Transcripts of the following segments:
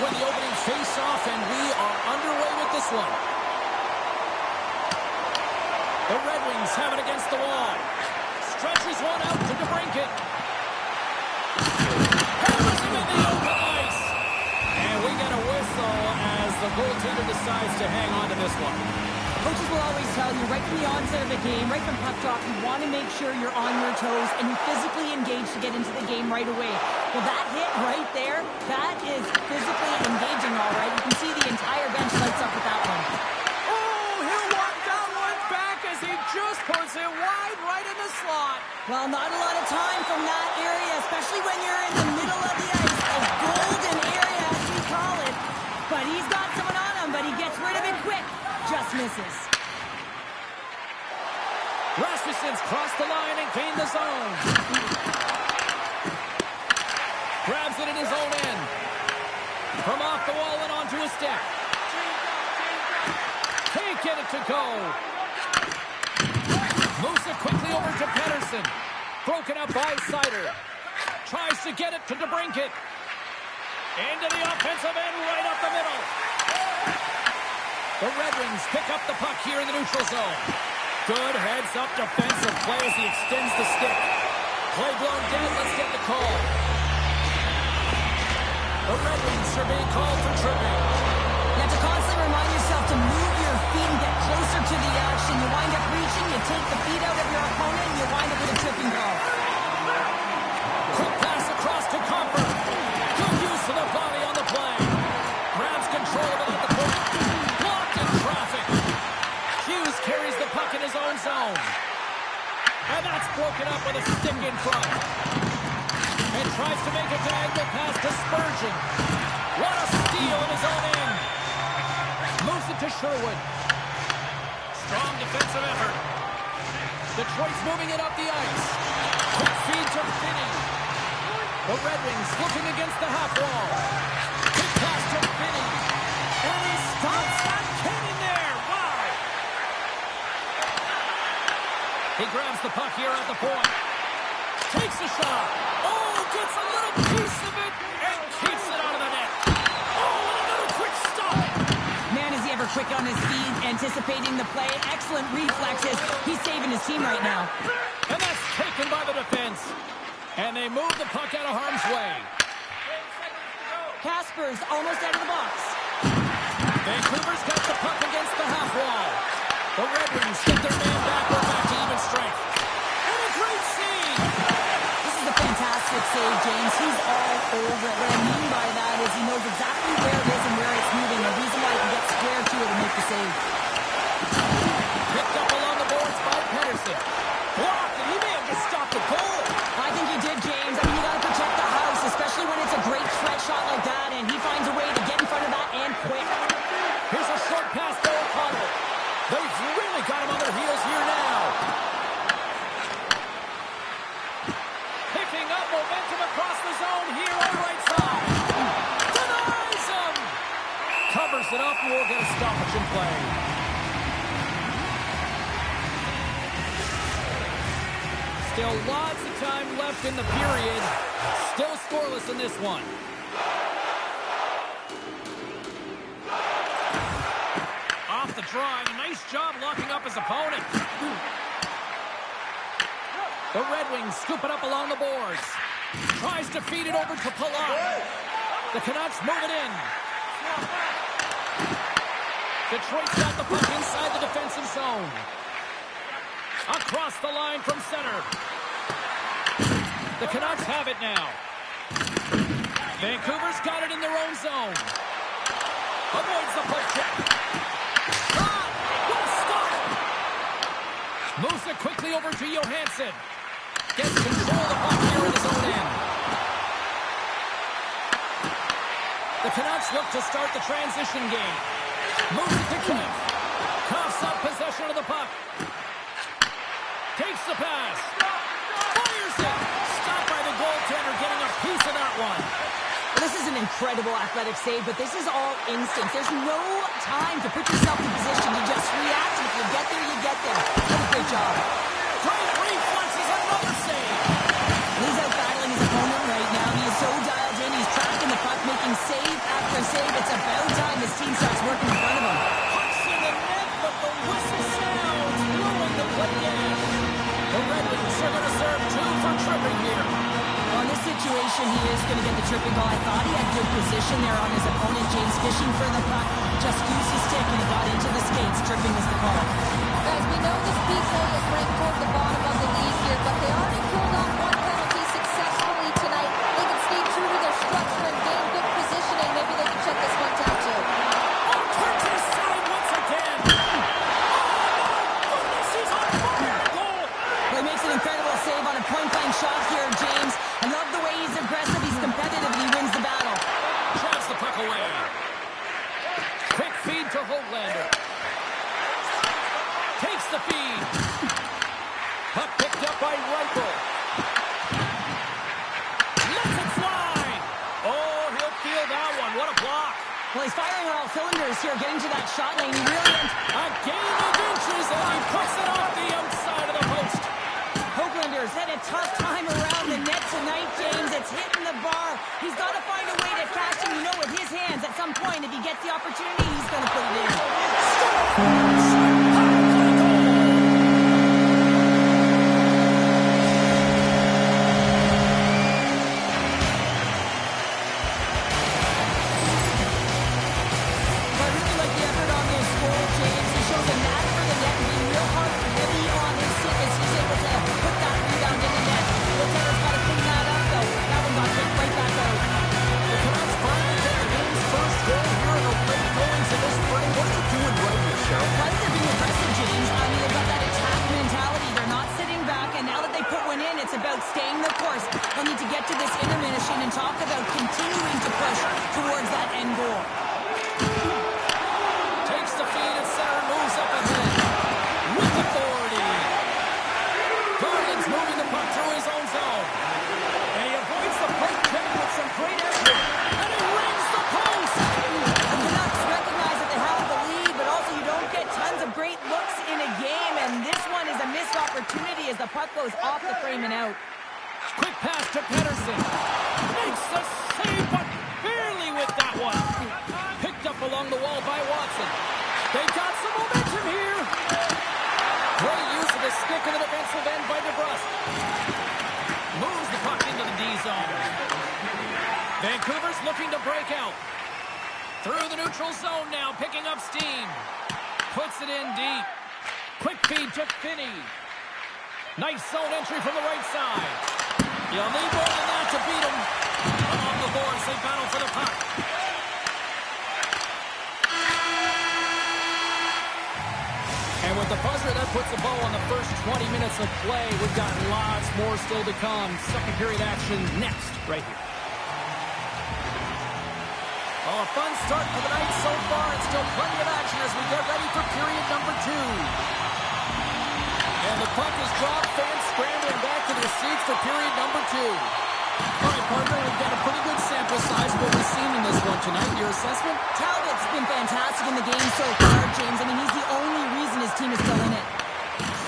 win the opening face-off, and we are underway with this one. The Red Wings have it against the wall. Stretches one out to DeBrincat. Hammers him in the open ice. And we get a whistle as the goaltender decides to hang on to this one. Coaches will always tell you, right from the onset of the game, right from puck drop, you want to make sure you're on your toes and you're physically engaged to get into the game right away. Well, that hit right there, that is physically engaging, all right. You can see the entire bench lights up with that one. Oh, he'll walk that one back as he just puts it wide right in the slot. Well, not a lot of time from that area, especially when you're in the middle of the ice, a golden area, as we call it. But he's got someone on him, but he gets rid of it quick. Just misses. Rasmussen's crossed the line and gained the zone. Grabs it in his own end. From off the wall and onto his stick. Can't get it to go. Moves it quickly over to Pettersson. Broken up by Sider. Tries to get it to DeBrincat. Into the offensive end, right up the middle. The Red Wings pick up the puck here in the neutral zone. Good heads-up defensive play as he extends the stick. Play blown dead, let's get the call. The Red Wings are being called for tripping. You have to constantly remind yourself to move your feet and get closer to the action. You wind up reaching, you take the feet out of your opponent, and you wind up with a tripping call. Quick pass across to Comfort. Good use of the body on the play. Grabs control of it at the point. Blocked in traffic. Hughes carries the puck in his own zone. And that's broken up with a stick in front. And tries to make a diagonal pass to Spurgeon. What a steal in his own end. Moves it to Sherwood. Strong defensive effort. Detroit's moving it up the ice. Quick feed to Finney. The Red Wings looking against the half wall. Quick pass to Finney. And he stops that kid in there. Wow. He grabs the puck here at the point. Takes a shot. Oh, gets a little piece of it and keeps it out of the net. Oh, and another quick stop. Man, is he ever quick on his feet, anticipating the play. Excellent reflexes. He's saving his team right now. And that's taken by the defense. And they move the puck out of harm's way. Kasper's almost out of the box. Vancouver's got the puck against the half wall. The Red Wings get their man back. We're back to even strength. And a great save. This is a fantastic save, James. He's all over it. What I mean by that is he knows exactly where it is and where it's moving. The reason why he can get square to it and make the save. Picked up along the boards by Pettersson. Blocked, and he may have just stopped the goal. I think he did, James. I mean, you got to protect the house, especially when it's a great threat shot like that, and he finds a way to get in front of that and quick. Here's a short pass to O'Connell. They've really got him on their heels here now. Picking up momentum across the zone here on the right side. Denies him. Covers it up and we'll get a stoppage in play. Still lots of time left in the period. Still scoreless in this one. Off the draw, and a nice job locking up his opponent. The Red Wings scoop it up along the boards. Tries to feed it over to Palat. The Canucks move it in. Detroit's got the puck inside the defensive zone. Across the line from center. The Canucks have it now. Vancouver's got it in their own zone. Avoids the puck check. Shot! What a stop! Moves it quickly over to Johansson. Gets control of the puck here in his own end. The Canucks look to start the transition game. Moves it to Kemp. Coughs up possession of the puck. Takes the pass. Fires it. Stopped by the goaltender, getting a piece of that one. This is an incredible athletic save, but this is all instinct. There's no time to put yourself in position. You just react, and if you get there, you get there. What a great job. Great reflexes, another save. He's out battling his opponent right now. He is so dialed in. He's tracking the puck, making save after extra save. It's about time this team starts working in front of them. Pucks in the net, but the whistle sounds, blowing the play down. The Red Wings are going to serve 2 for tripping here. Well, in this situation, he is going to get the tripping goal. I thought he had good position there on his opponent. James fishing for the puck. Just used his stick and he got into the skates. Tripping was the call. Guys, we know this PK is ranked toward the bottom of the league here, but they already pulled off 1 penalty successfully tonight. They can stay true to their structure and gain good positioning. Maybe they can shut this one down too. Oh, turns his side once again. Oh, goodness, he's on fire. Goal. Well, he makes an incredible save on a point-blank shot here, James. I love the way he's aggressive. He's competitive and he wins the battle. Drives the puck away. Quick feed to Hoglander. Takes the feed. Puck picked up by Reichel. Lets it fly. Oh, he'll feel that one. What a block. Well, he's firing on all cylinders here, getting to that shot lane. He really... A game of inches, and he puts it off the outside of the post. Hoglander's had a tough time around the net tonight, James. It's hitting the bar. He's got to find a way to catch him. You know, with his hands, at some point, if he gets the opportunity, he's going to put it in. I really like the effort on this goal, James. He shows a knack for the net and being real hard and heavy on his stick as he's able to put that rebound in the net. Goaltender's got to clean that up, though. That one got kicked right back out. The Canucks finally get the game's first goal here in a late going to this frame. What are they doing right here, Cheryl? I think they're being aggressive, James. I mean, they've got that attack mentality. They're not sitting back, and now that they put one in, it's about staying the course. They'll need to get to this intermission and talk about continuing to push towards that end goal. Takes the feed at center, moves up ahead. With authority. Garland's moving the puck through his own zone. And he avoids the break check with some great effort. And he rings the post. The Canucks recognize that they have the lead, but also you don't get tons of great looks in a game, and this one is a missed opportunity as the puck goes off the frame and out. Quick pass to Pettersson. Makes the save, but barely with that one. Picked up along the wall by Watson. They got some momentum here. Great use of the stick in the defensive end by DeBrusque. Moves the puck into the D zone. Vancouver's looking to break out. Through the neutral zone now, picking up steam. Puts it in deep. Quick feed to Finney. Nice zone entry from the right side. You'll need more than that to beat him. Along the boards, they battle for the puck. And with the buzzer, that puts a bow on the first 20 minutes of play. We've got lots more still to come. Second period action next, right here. Well, a fun start for the night so far, and still plenty of action as we get ready for period number 2. And the puck is dropped, fans scrambling back to their seats for period number 2. All right, partner, we've got a pretty good sample size of what we've seen in this one tonight. Your assessment? Talbot's been fantastic in the game so far, James. I mean, he's the only reason his team is still in it.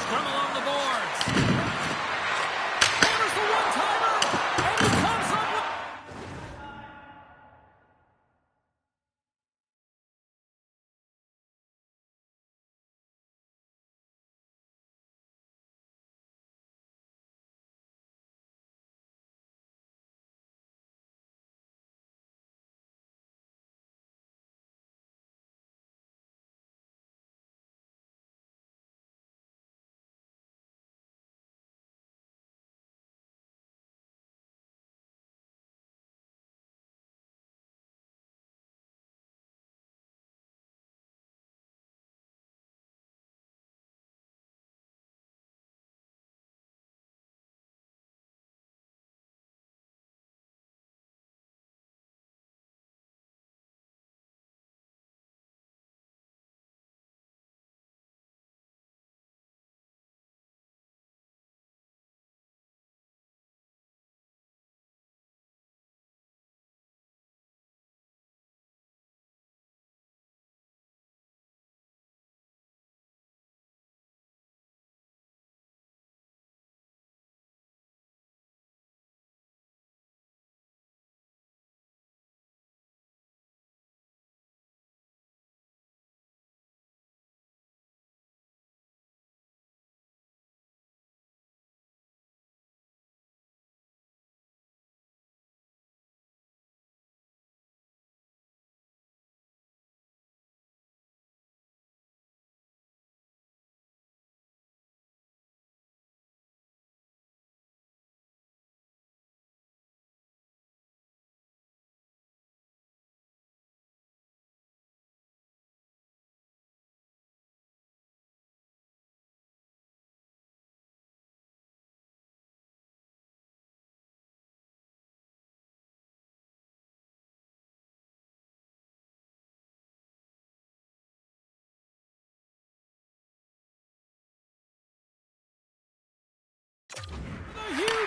Scrum along the boards.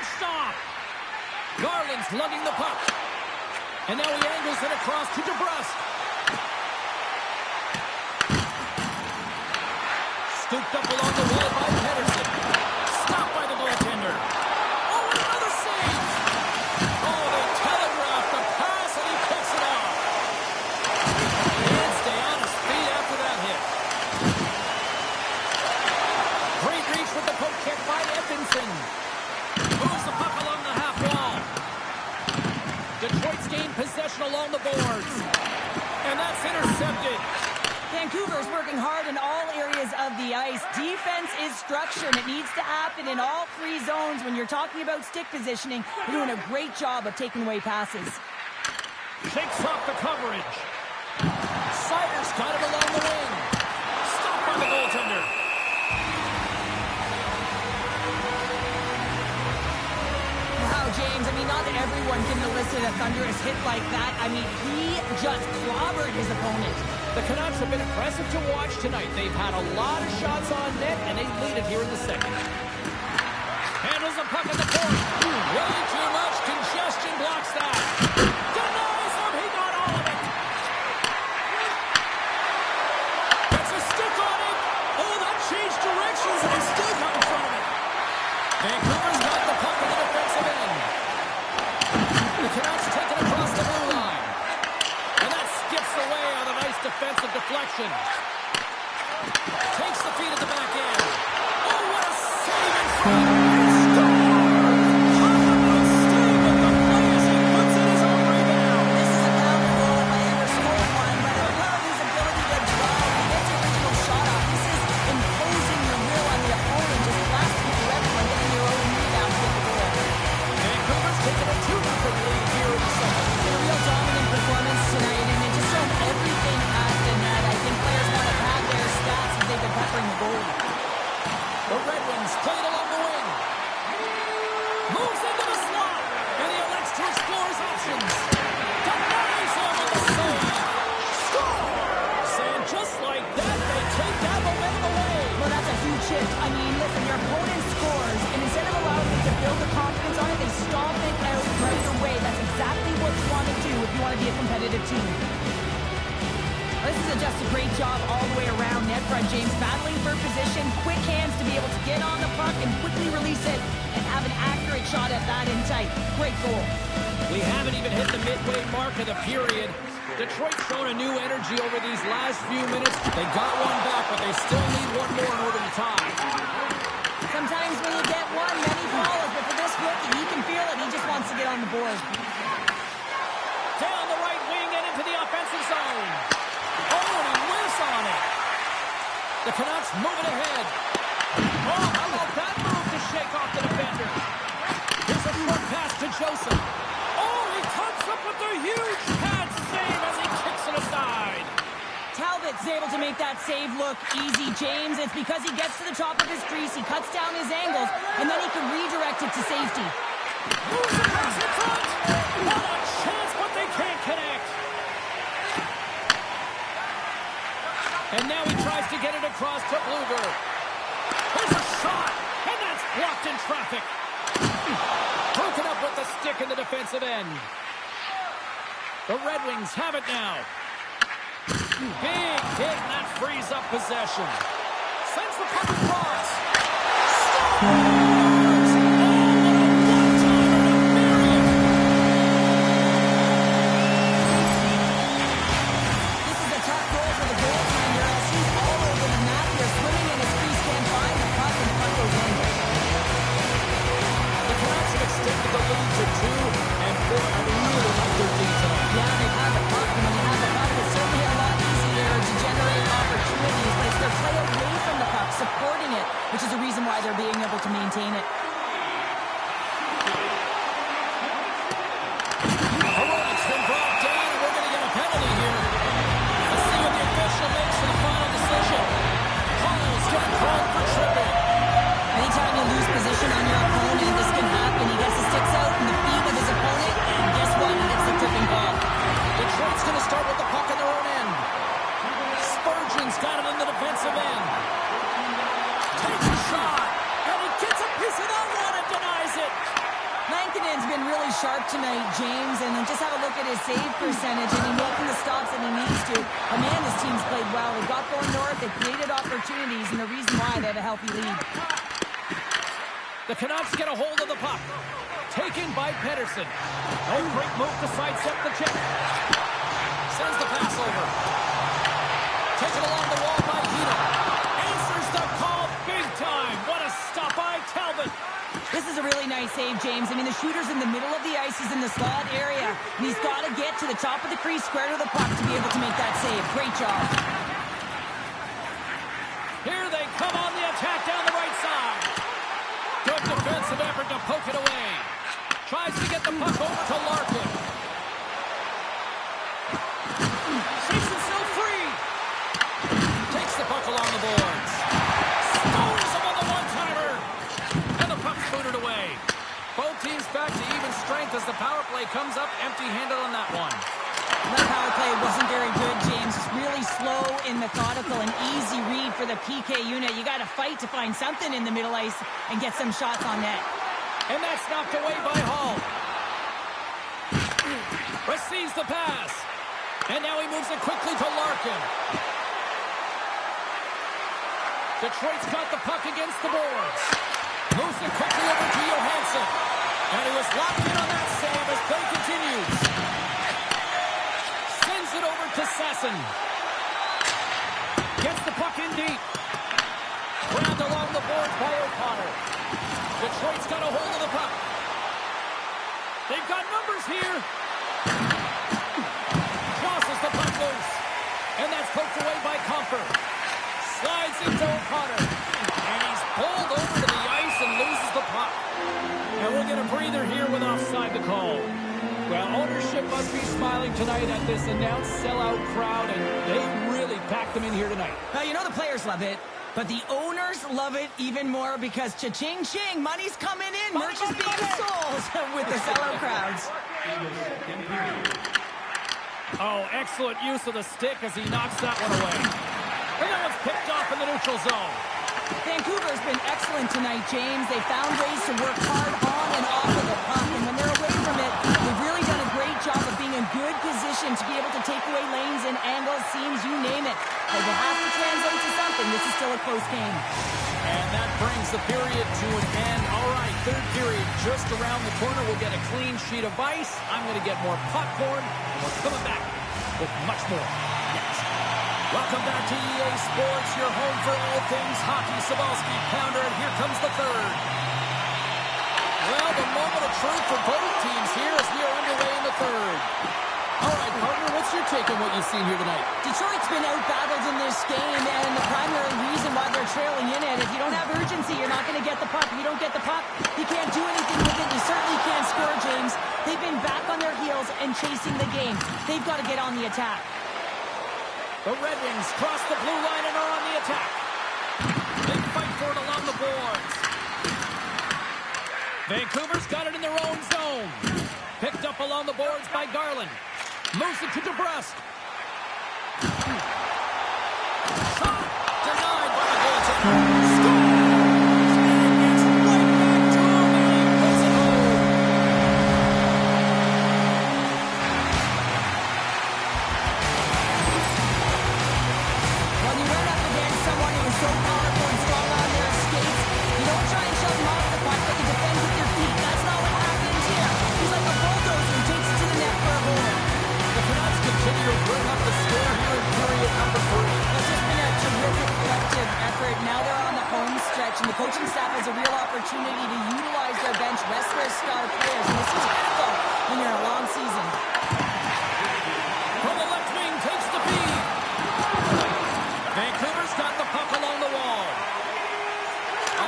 Huge stop. Garland's lugging the puck. And now he angles it across to DeBrusque. Scooped up along the wall by Pedersen. Stopped by the goaltender. Oh, and another save. Oh, they telegraphed the pass, and he picks it off. He can't stay on his feet after that hit. Great reach with the poke check by Edmondson. Moves the puck along the half wall. Detroit's gained possession along the boards. And that's intercepted. Vancouver's working hard in all areas of the ice. Defense is structure, and it needs to happen in all three zones. When you're talking about stick positioning, they're doing a great job of taking away passes. Shakes off the coverage. Sider's got it along the wing. Stopped by the goaltender. Wow, James, I mean, not everyone can elicit a thunderous hit like that. I mean, he just clobbered his opponent. The Canucks have been impressive to watch tonight. They've had a lot of shots on net, and they lead it here in the second. Handles the puck at the point. Way too much congestion blocks that. Denies him. He got all of it. Gets a stick on it. Oh, that changed directions, and he still got in front of it. Vancouver's got the puck in the defensive end. The Canucks take it across the blue line. And that skips away on a nice defensive deflection. Takes the feed at the back end. Oh, what a save in front. The Red Wings play it along the wing. Moves into the slot. And he elects to explore his options. Denies him with the save. Scores! And just like that, they take that momentum away. Well, that's a huge shift. I mean, listen, your opponent scores, and instead of allowing them to build the confidence on it, they stomp it out right away. That's exactly what you want to do if you want to be a competitive team. This is just a great job all the way around net front, James. Battling for position, quick hands to be able to get on the puck and quickly release it and have an accurate shot at that in tight. Great goal. We haven't even hit the midway mark of the period. Detroit's shown a new energy over these last few minutes. They got one back, but they still need one more in order to tie. Sometimes when you get one, many follow. But for this rookie, he can feel it. He just wants to get on the board. Down the right wing and into the offensive zone. Oh, and he whiffs on it. The Canucks moving ahead. Oh, how about that move to shake off the defender? Here's a short pass to Joseph. Oh, he comes up with a huge pad save as he kicks it aside. Talbot's able to make that save look easy, James. It's because he gets to the top of his crease, he cuts down his angles, and then he can redirect it to safety. Moves across in front. What a chance, but they can't connect. And now he tries to get it across to Blueger. There's a shot, and that's blocked in traffic. Broken up with the stick in the defensive end. The Red Wings have it now. Big hit, and that frees up possession. Sends the puck across. Scores! This is a tough goal for the goaltender as he's all over the map here, swimming in his crease, can't find the puck, and the puck goes in. The Canucks have extended the lead to 2, and boy, I really like their D tonight. Yeah, they've had the puck, and when you have the puck, it's certainly a lot easier to generate opportunities, but it's their play away from the puck, supporting it, which is the reason why they're being able to maintain it. sharp tonight, James, and then just have a look at his save percentage. I mean, making the stops that he needs to. But man, this team's played well. They got going north, they created opportunities, and the reason why they have a healthy lead. The Canucks get a hold of the puck. Taken by Pettersson. No great move to sidestep the check. Sends the pass over. Taken along the wall by Hino. Answers the call big time. What a stop by Talbot. This is a really nice save, James. I mean, the shooter's in the middle of the ice. He's in the slot area. And he's got to get to the top of the crease, square to the puck to be able to make that save. Great job. Here they come on the attack down the right side. Good defensive effort to poke it away. Tries to get the puck over to Larkin. Shakes himself free. Takes the puck along the boards. Scores him on the one-timer. And the puck's booted away. Both teams back to even strength as the power play comes up empty-handed on that one. That power play wasn't very good, James. It's really slow and methodical, an easy read for the PK unit. You got to fight to find something in the middle ice and get some shots on net. And that's knocked away by Hall. Receives the pass. And now he moves it quickly to Larkin. Detroit's got the puck against the boards. Moves it quickly over to Johansson. And he was locked in on that save as play continues. Sends it over to Sasson. Gets the puck in deep. Grabbed along the boards by O'Connor. Detroit's got a hold of the puck. They've got numbers here. Crosses the puck loose. And that's poked away by Comfer. Slides into O'Connor. And he's pulled over to the ice and loses the puck. And we'll get a breather here with offside the call. Well, ownership must be smiling tonight at this announced sellout crowd, and they really packed them in here tonight. Well, you know the players love it. But the owners love it even more because cha-ching, ching, money's coming in, merch is being sold with the sellout crowds. Oh, excellent use of the stick as he knocks that one away. And that one's picked off in the neutral zone. Vancouver's been excellent tonight, James. They found ways to work hard on and off of the puck, and when they're away from it, they've really done a great job of being in good position to be able to take away lanes and angles, seams, you name it. But it has to translate to something. This is still a close game. And that brings the period to an end. All right, third period just around the corner. We'll get a clean sheet of ice. I'm going to get more popcorn, and we're coming back with much more next. Welcome back to EA Sports, your home for all things hockey. Sabalski, Pounder, and here comes the third. Well, the moment of truth for both teams here as we are underway in the third. All right, partner, what's your take on what you've seen here tonight? Detroit's been out-battled in this game, and the primary reason why they're trailing in it, if you don't have urgency, you're not going to get the puck. If you don't get the puck, you can't do anything with it. You certainly can't score, James. They've been back on their heels and chasing the game. They've got to get on the attack. The Red Wings cross the blue line and are on the attack. They fight for it along the boards. Vancouver's got it in their own zone. Picked up along the boards by Garland. Moves it to DeBrusque. Shot denied by the goaltender. Scores! And it's right back to him, and he puts it home. When you run up against someone who is so powerful and strong on their skates, you don't try and shove them off the puck, but you defend with your feet. That's not what happens here. He's like a bulldozer who takes it to the net for a goal. The Canucks continue to bring up the score here in period number 3. It's just been a terrific collective effort. Now they're on the home stretch, and the coaching staff has a real opportunity to utilize their bench, rest their star players, and this is critical when you're in a long season. From the left wing, takes the feed. Vancouver's got the puck along the wall.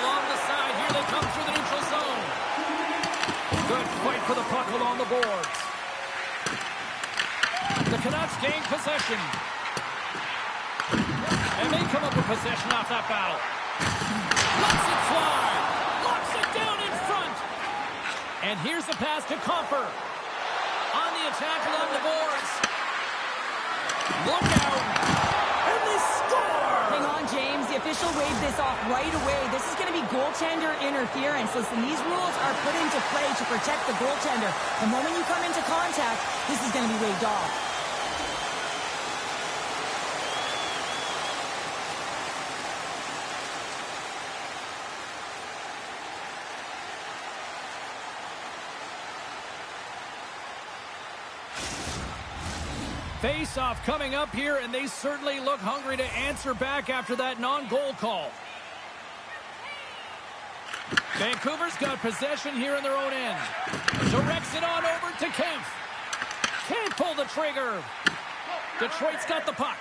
Along the side, here they come through the neutral zone. Good fight for the puck along the boards. The Canucks gain possession. And they come up with possession off that battle. Lets it fly. Locks it down in front. And here's the pass to Comfer. On the attack along the boards. Look out. And they score. Hang on, James. the official waved this off right away. This is going to be goaltender interference. Listen, these rules are put into play to protect the goaltender. The moment you come into contact, this is going to be waved off. Face-off coming up here, and they certainly look hungry to answer back after that non-goal call. Vancouver's got possession here in their own end. Directs it on over to Kempf. Can't pull the trigger. Detroit's got the puck.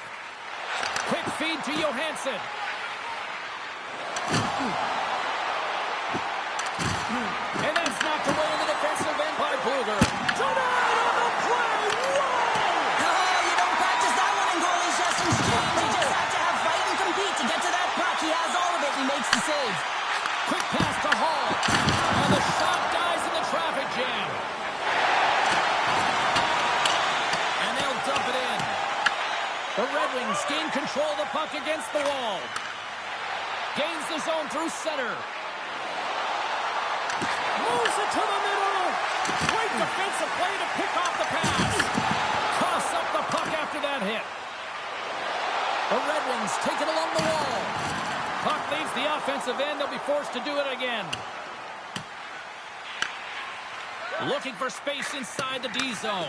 Quick feed to Johansson. And that's knocked away in the defensive end by Bluger. Tonight on the play! Makes the save. Quick pass to Hall. And the shot dies in the traffic jam. And they'll dump it in. The Red Wings gain control of the puck against the wall. Gains the zone through center. Moves it to the middle. Great defensive play to pick off the pass. Toss up the puck after that hit. The Red Wings take it along the wall. Puck leaves the offensive end. They'll be forced to do it again. Looking for space inside the D zone.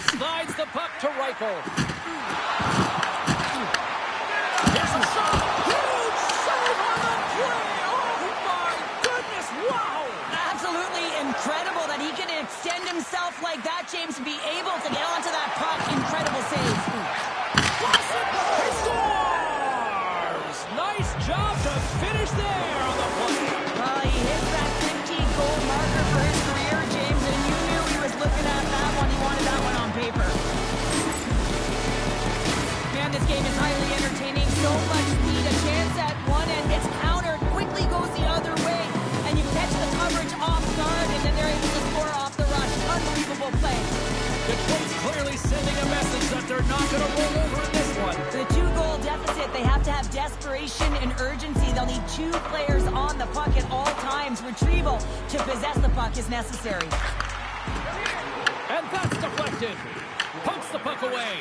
Slides the puck to Reichel. Here's a shot. Huge save on the play. Oh, my goodness. Wow. Absolutely incredible that he can extend himself like that, James, and be able to get onto that puck. Incredible save. He scores! Nice job to finish there on the play. Well, he hit that 15-goal marker for his career, James, and you knew he was looking at that one. He wanted that one on paper. Man, this game is highly entertaining. So much speed, a chance at one, and it's countered. Quickly goes the other way, and you catch the coverage off guard, and then they're able to score off the rush. Unbelievable play. Detroit's clearly sending a message that they're not going to roll over in this one. The 2-goal deficit, they have to have desperation and urgency. They'll need 2 players on the puck at all times. Retrieval to possess the puck is necessary. And that's deflected. Pumps the puck away.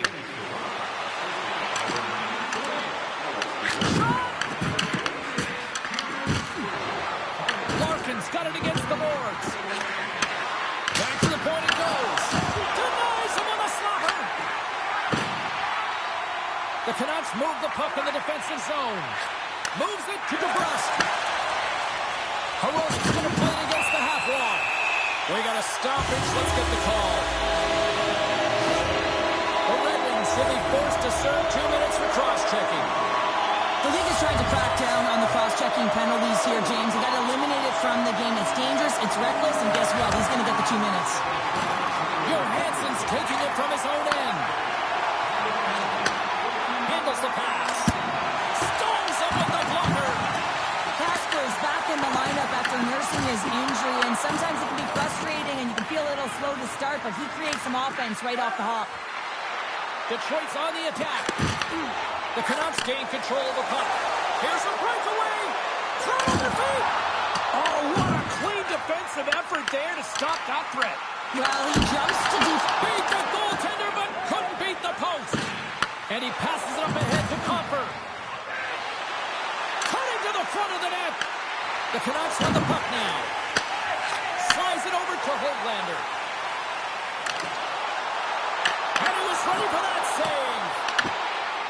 Larkin's got it against the boards. Back to the point it goes. Denies him on the slobber. The Canucks move the puck in the defensive zone. Moves it to DeBrusque. Heroic's going to play it against the half wall. We got a stoppage. Let's get the call. The Red Wings will be forced to serve 2 minutes for cross-checking. The league is trying to crack down on the cross-checking penalties here, James. They got to eliminate it from the game. It's dangerous, it's reckless, and guess what? He's going to get the 2 minutes. Johansson's taking it from his own end. Handles the pass. Storms up with the blocker. Kasper's back in the lineup after nursing his injury, and sometimes it can be frustrating and you can feel a little slow to start, but he creates some offense right off the hop. Detroit's on the attack. The Canucks gain control of the puck. Here's a breakaway. Flat on their feet. Oh, what a clean defensive effort there to stop that threat. Well, he jumps to beat the goaltender, but couldn't beat the post. And he passes it up ahead to Comper. Cutting to the front of the net. The Canucks have the puck now. Slides it over to Höglander. And he was ready for that save.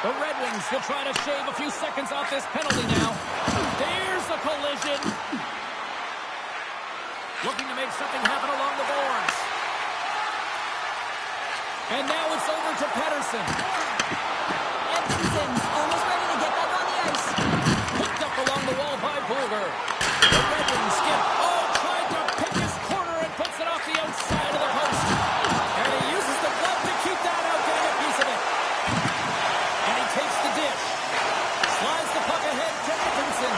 The Red Wings will try to shave a few seconds off this penalty now. There's a collision. Looking to make something happen along the boards. And now it's over to Pettersson. Edmonton's almost ready to get back on the ice. Picked up along the wall by Bluger. The Red Wings tried to pick his corner and puts it off the outside of the post. And he uses the glove to keep that out, getting a piece of it. And he takes the dish. Slides the puck ahead to Edmonton.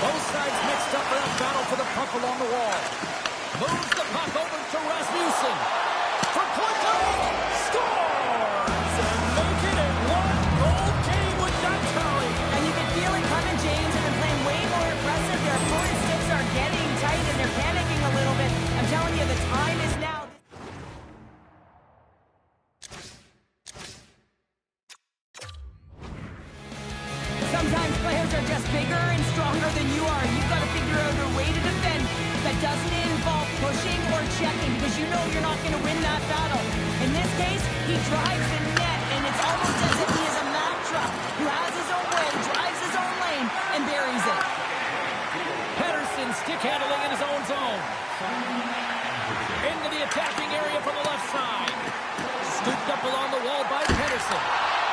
Both sides mixed up in a battle for the puck along the wall. Moves the puck over to Rasmussen. For Clinton. Scores! And make it 1-0. are just bigger and stronger than you are. You've got to figure out a way to defend that doesn't involve pushing or checking, because you know you're not going to win that battle. In this case, he drives the net, and it's almost as if he is a Mack truck who has his own way, drives his own lane, and buries it. Pettersson stick handling in his own zone. Into the attacking area from the left side. Scooped up along the wall by Pettersson.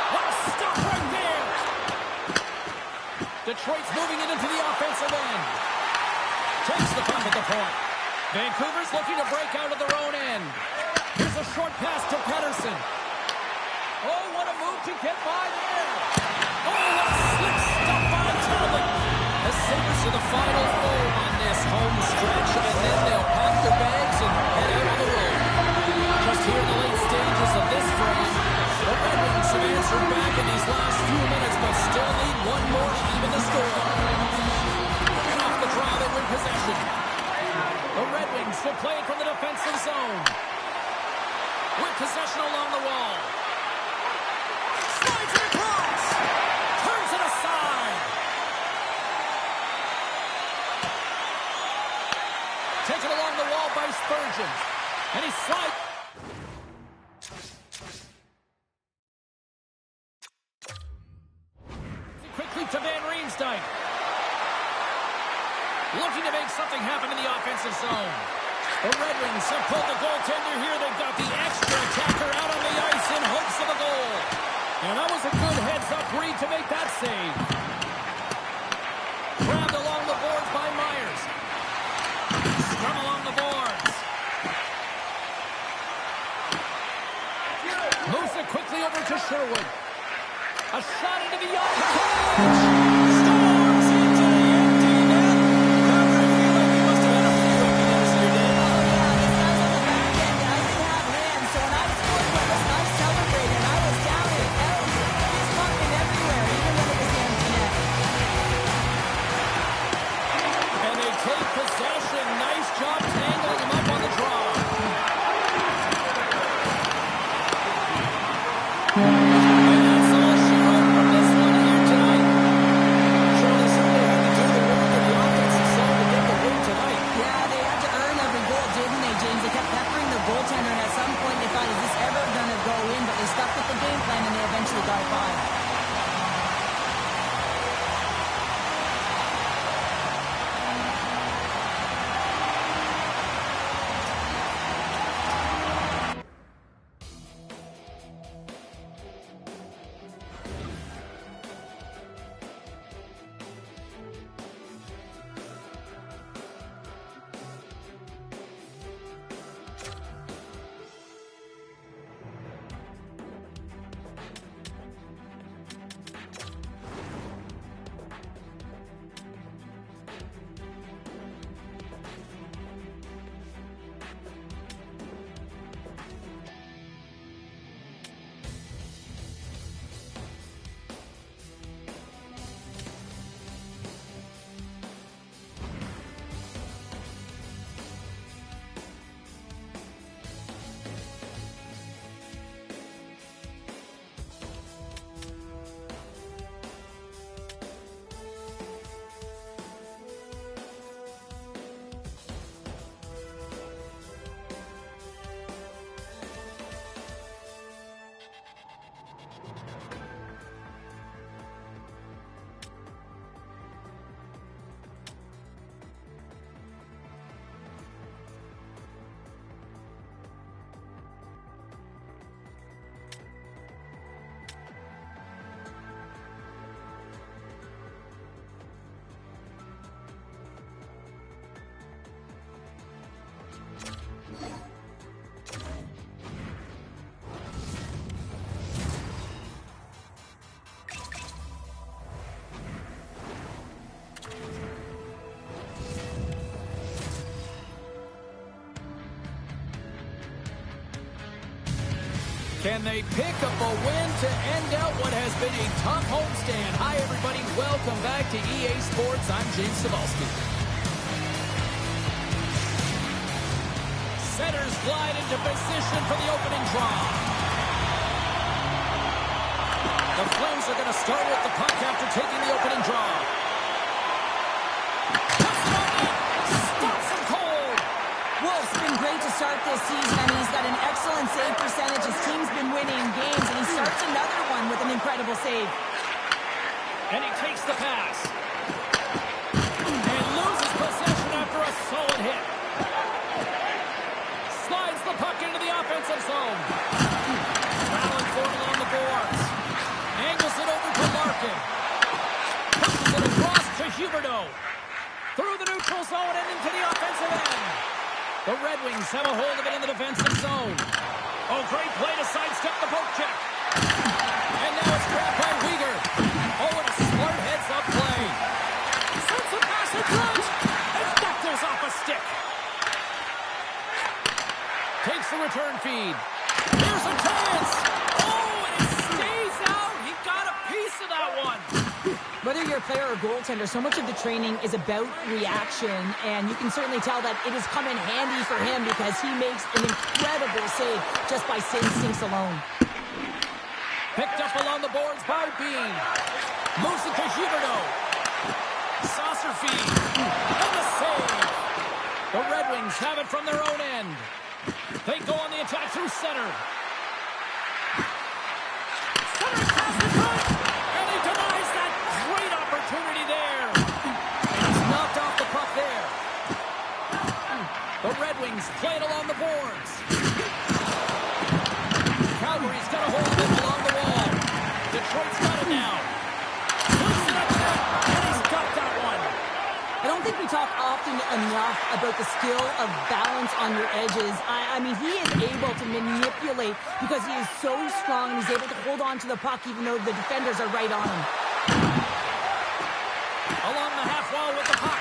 What a stop right there! Detroit's moving it into the offensive end. Takes the puck at the point. Vancouver's looking to break out of their own end. Here's a short pass to Pettersson. Oh, what a move to get by there. Oh, what a slick stop by Talbot. The Sabres to the final four on this home stretch, and then they'll pack their bags and head out on the road. Just here in the late stages of this frame, the Red Wings have answered back in these last few minutes, but still need one more to even the score. And off the draw, they win possession. The Red Wings will play it from the defensive zone. With possession along the wall. Slides it across. Turns it aside. Taken along the wall by Spurgeon. And he slides. Quickly to Van Riemsdyk. Looking to make something happen in the offensive zone. The Red Wings have pulled the goaltender here. They've got the extra attacker out on the ice in hopes of a goal. And that was a good heads-up read to make that save. Grabbed along the boards by Myers. Scrum along the boards. Moves it quickly over to Sherwood. A shot into the ice. Storms into the empty net. Connor, I feel like you must have had a few empty netters in your day. Oh, yeah, this guy's on the back end. I didn't have hands, so when I scored one, I celebrated. I was down and out, fist bumping everywhere, even when it was the empty net. And they take possession. Nice job tangling him up on the draw. Can they pick up a win to end out what has been a tough homestand? Hi, everybody. Welcome back to EA Sports. I'm James Cebulski. Centers glide into position for the opening draw. The Flames are going to start with the puck after taking the opening draw. start this season. I mean, he's got an excellent save percentage. His team's been winning games, and he starts another one with an incredible save. And he takes the pass. And loses possession after a solid hit. Slides the puck into the offensive zone. Battling for it along the boards. Angles it over to Larkin. Pushes it across to Huberdeau. Through the neutral zone and into the offensive end. The Red Wings have a hold of it in the defensive zone. Oh, great play to sidestep the poke check. And now it's grabbed by Weegar. Oh, and a smart heads-up play. Sends a pass in front. And that goes off a stick. Takes the return feed. Here's a chance. Oh, and it stays out. He got a piece of that one. Whether you're a player or goaltender, so much of the training is about reaction, and you can certainly tell that it has come in handy for him because he makes an incredible save just by instincts alone. Picked up along the boards by Bean. Moves it to Huberdeau. Saucer feed. And the save. The Red Wings have it from their own end. They go on the attack through center. Center pass in front. And he denies that great opportunity there. And he's knocked off the puck there. The Red Wings play it along the boards. Calgary's got a hold of it along the wall. Detroit's got it now. Puts it up there. And he's got that one. I don't think we talk often enough about the skill of balance on your edges. I mean, he is able to manipulate because he is so strong and he's able to hold on to the puck even though the defenders are right on him. Along the half wall with the puck.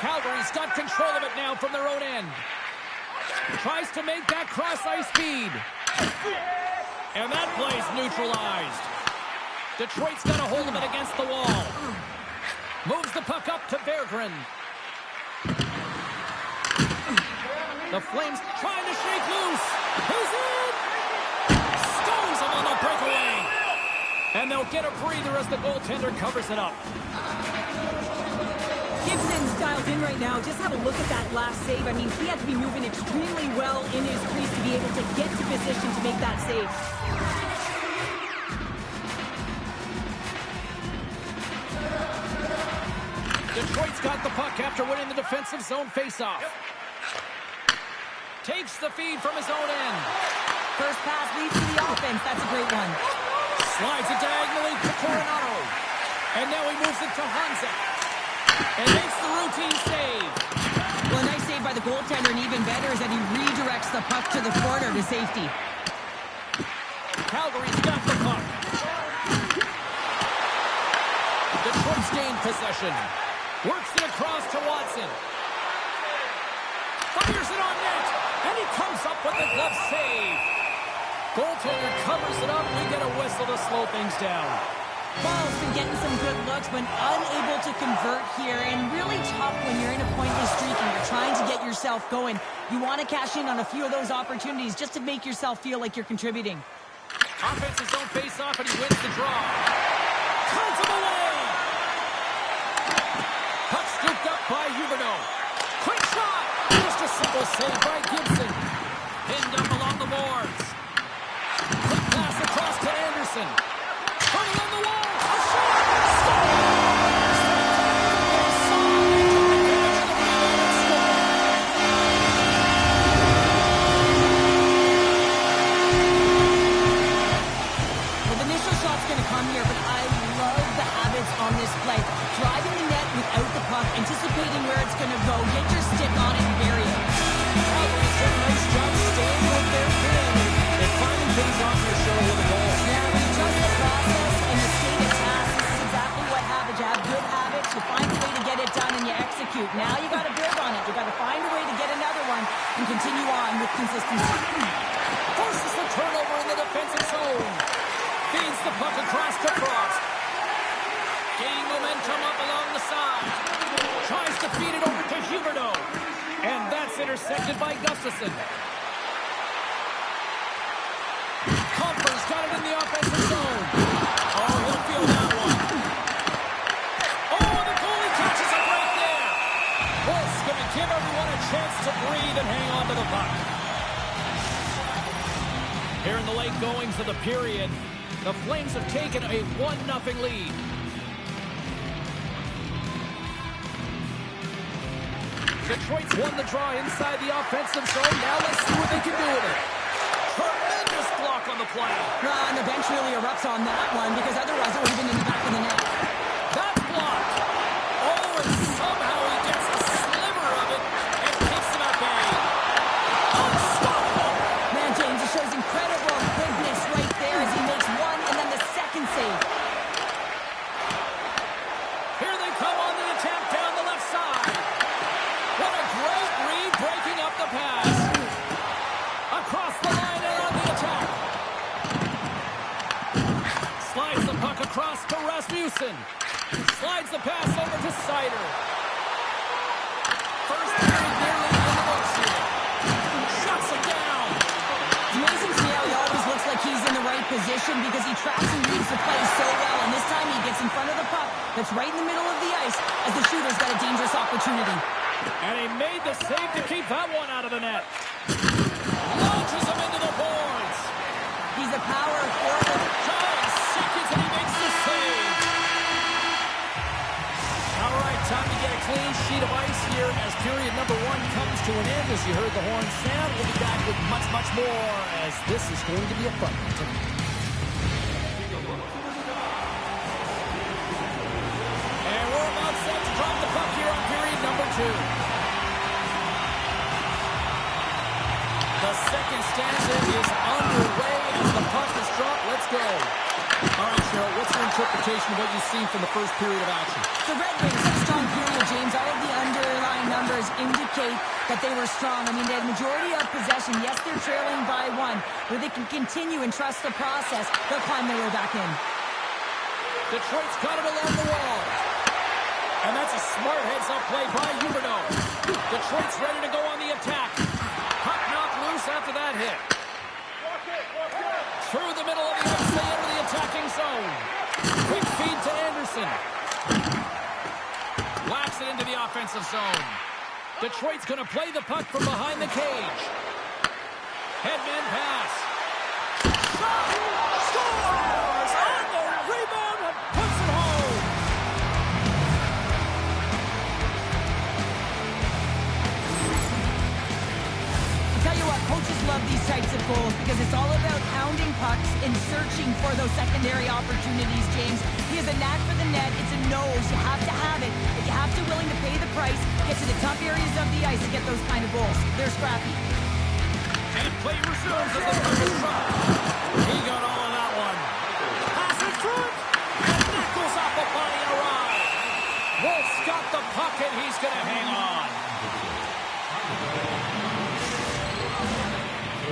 Calgary's got control of it now from their own end. Tries to make that cross-ice feed. And that play's neutralized. Detroit's got a hold of it against the wall. Moves the puck up to Berggren. The Flames trying to shake loose. He's in! Stones him on the breakaway. And they'll get a breather as the goaltender covers it up. Gibson's dialed in right now. Just have a look at that last save. I mean, he had to be moving extremely well in his crease to be able to get to position to make that save. Detroit's got the puck after winning the defensive zone faceoff. Takes the feed from his own end. First pass leads to the offense. That's a great one. Slides it diagonally to Coronado. And now he moves it to Hansa. And makes the routine save. Well, a nice save by the goaltender, and even better is that he redirects the puck to the corner to safety. Calgary's got the puck. Detroit's gained possession. Works it across to Watson. Fires it on net. And he comes up with the glove save. Goaltender covers it up. We get a whistle to slow things down. Ball's been getting some good looks, but unable to convert here. And really tough when you're in a pointless streak and you're trying to get yourself going. You want to cash in on a few of those opportunities just to make yourself feel like you're contributing. Offensive zone face-off, and he wins the draw. Counts him away. Puck scooped up by Huberdeau. Quick shot. Just a simple save by Gibson. Pinned up along the boards. Quick pass across to Anderson. Put it on the wall. A shot. Well, the initial shot's going to come here, but I love the habits on this play. Driving the net without the puck, anticipating where it's going to go, get your stick on it and bury it. Calgary's done a nice job staying with their pin and finding things off your show with a goal. Yeah, when you trust the process and you stay to task, this is exactly what happens. You have good habits, you find a way to get it done, and you execute. Now you got to build on it. You got to find a way to get another one and continue on with consistency. Forces the turnover in the defensive zone. Feeds the puck across to Frost. Gaining momentum up along the side. Tries to feed it over to Huberdeau. And that's intercepted by Gustafsson. Comper's got it in the offensive zone. Oh, he'll feel that one. Oh, the goalie catches it right there. Wolf's going to give everyone a chance to breathe even hang on to the puck. Here in the late goings of the period, the Flames have taken a 1-0 lead. Detroit's won the draw inside the offensive zone. Now let's see what they can do with it. Tremendous block on the play. And the bench really erupts on that one because otherwise it would have been in the back of the net. That's blocked. Oh, and somehow he gets a sliver of it and keeps him at bay. Unstoppable. Man, James, it shows incredible quickness right there as he makes one and then the second save. Here they come on the attack down the left side. What a great read, breaking up the pass. Across the line and on the attack. Slides the puck across to Rasmussen. Slides the pass over to Sider. First period nearly in the books here. Shuts him down. It's amazing to me how he always looks like he's in the right position because he tracks and reads the play so well. And this time he gets in front of the puck that's right in the middle of the ice as the shooter's got a dangerous opportunity. And he made the save to keep that one out of the net. Launches him into the boards. He's a power forward. 5 seconds and he makes the save. All right, time to get a clean sheet of ice here as period number 1 comes to an end. As you heard the horn sound, we'll be back with much, much more as this is going to be a fun one tonight. And we're about set to drop the puck here on period number 2. The second stanza is underway as the puck is dropped. Let's go. All right, Cheryl, what's your interpretation of what you've seen from the first period of action? The Red Wings had a strong period, James. All of the underlying numbers indicate that they were strong. I mean, they had a majority of possession. Yes, they're trailing by 1. Where they can continue and trust the process, they'll climb their way back in. Detroit's got it along the wall. And that's a smart heads-up play by Huberdeau. Detroit's ready to go on the attack. Puck knocked loose after that hit. Through the middle of the ice, they enter the attacking zone. Quick feed to Anderson. Whacks it into the offensive zone. Detroit's going to play the puck from behind the cage. Headman pass. Shot! Scores! On the rebound and puts it home. I'll tell you what, coaches love these types of goals because it's all about pounding pucks and searching for those secondary opportunities, James. He has a knack for the net. It's a nose. You have to have it, but you have to be willing to pay the price, get to the tough areas of the ice to get those kind of goals. They're scrappy. And play resumes as the puck is dropped. He got all of that one. Pass in front. And that goes off a body and a ride. Wolf's got the puck and he's going to hang on.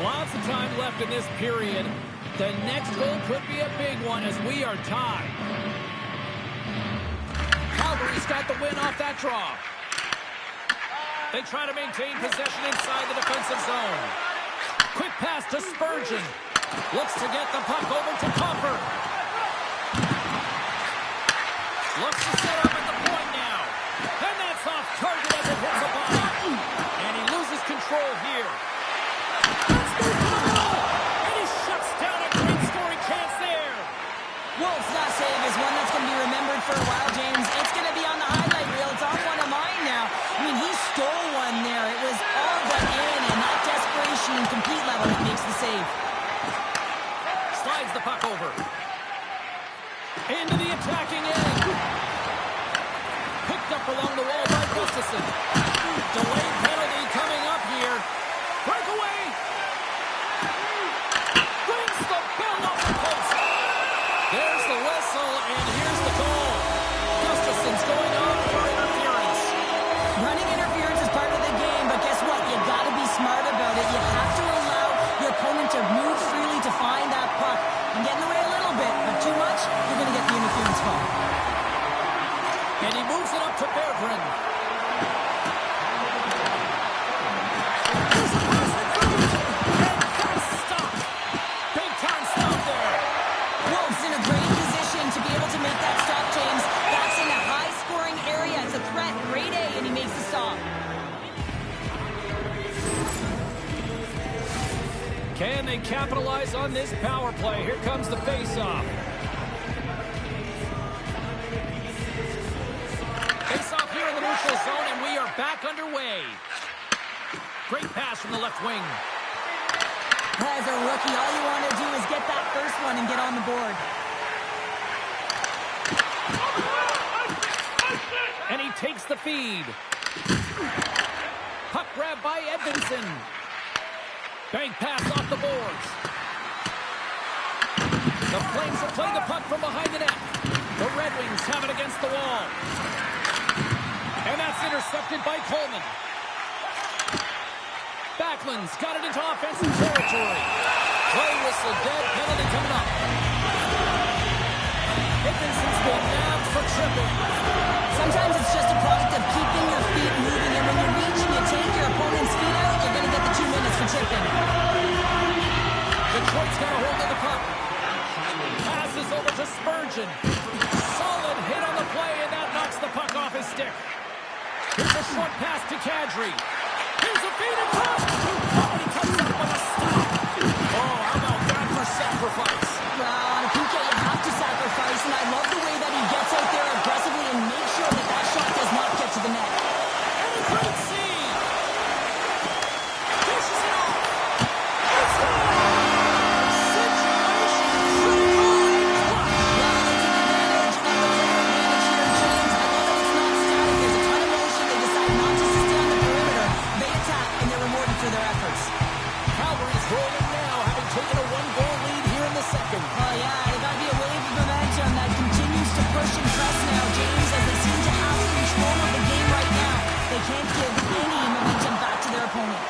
Lots of time left in this period. The next goal could be a big one as we are tied. Calgary's got the win off that draw. They try to maintain possession inside the defensive zone. Quick pass to Spurgeon. Looks to get the puck over to Comfort. Looks to set up at the point now. And that's off target as it hits a body. And he loses control here. Let's move to the middle. And he shuts down a great scoring chance there. Wolf's last save is one that's going to be remembered for a while, James. It's going to be on the highlight reel. It's on one of mine now. I mean, he stole one there. It was all but in, and that desperation and complete level that makes the save. Slides the puck over. Into the attacking end. Picked up along the wall by Gustafsson. Delayed penalty coming up here. Breakaway. Brings the bell off the post. There's the whistle, and here's the goal. Gustafsson's going off for interference. Running interference is part of the game, but guess what? You got to be smart about it. You have to allow your opponent to move freely to find that puck and get in the way a little bit, but too much, you're going to get the interference call. And he moves it up to Berggren. capitalize on this power play. Here comes the face-off. Face-off here in the neutral zone, and we are back underway. Great pass from the left wing. As a rookie, all you want to do is get that first one and get on the board. And he takes the feed. Puck grab by Edmondson. Bank pass off the boards. The Flames are playing the puck from behind the net. The Red Wings have it against the wall. And that's intercepted by Coleman. Backlund's got it into offensive territory. Play whistle dead, penalty coming up. Edmondson's been nabbed for tripping. Sometimes it's just a product of keeping your feet moving, and when you reach and you take your opponent's feet out, you're going to get the 2 minutes for tripping. Detroit's got a hold of the puck. Passes over to Spurgeon. Solid hit on the play, and that knocks the puck off his stick. Here's a short pass to Kadri. Here's a feed in front. Oh, and he comes up with a stop. Oh, how about that for sacrifice? Well, on a PK, you have to sacrifice, and I love the way that he gets out there aggressively and makes sure that that shot does not get to the net. And a great save. Dishes it off. It's good. Situation critical and clutch. Well, they take advantage of the player advantage here, James. I love that it's not static. There's a ton of motion. They decide not just to stay on the perimeter. They attack, and they're rewarded for their efforts. Calgary's rolling now, having taken a 1-goal lead here in the second. Oh, yeah, they got to be a wave of momentum that continues to push and press now, James, as they seem to have control of the game right now. They can't give any momentum back to their opponent.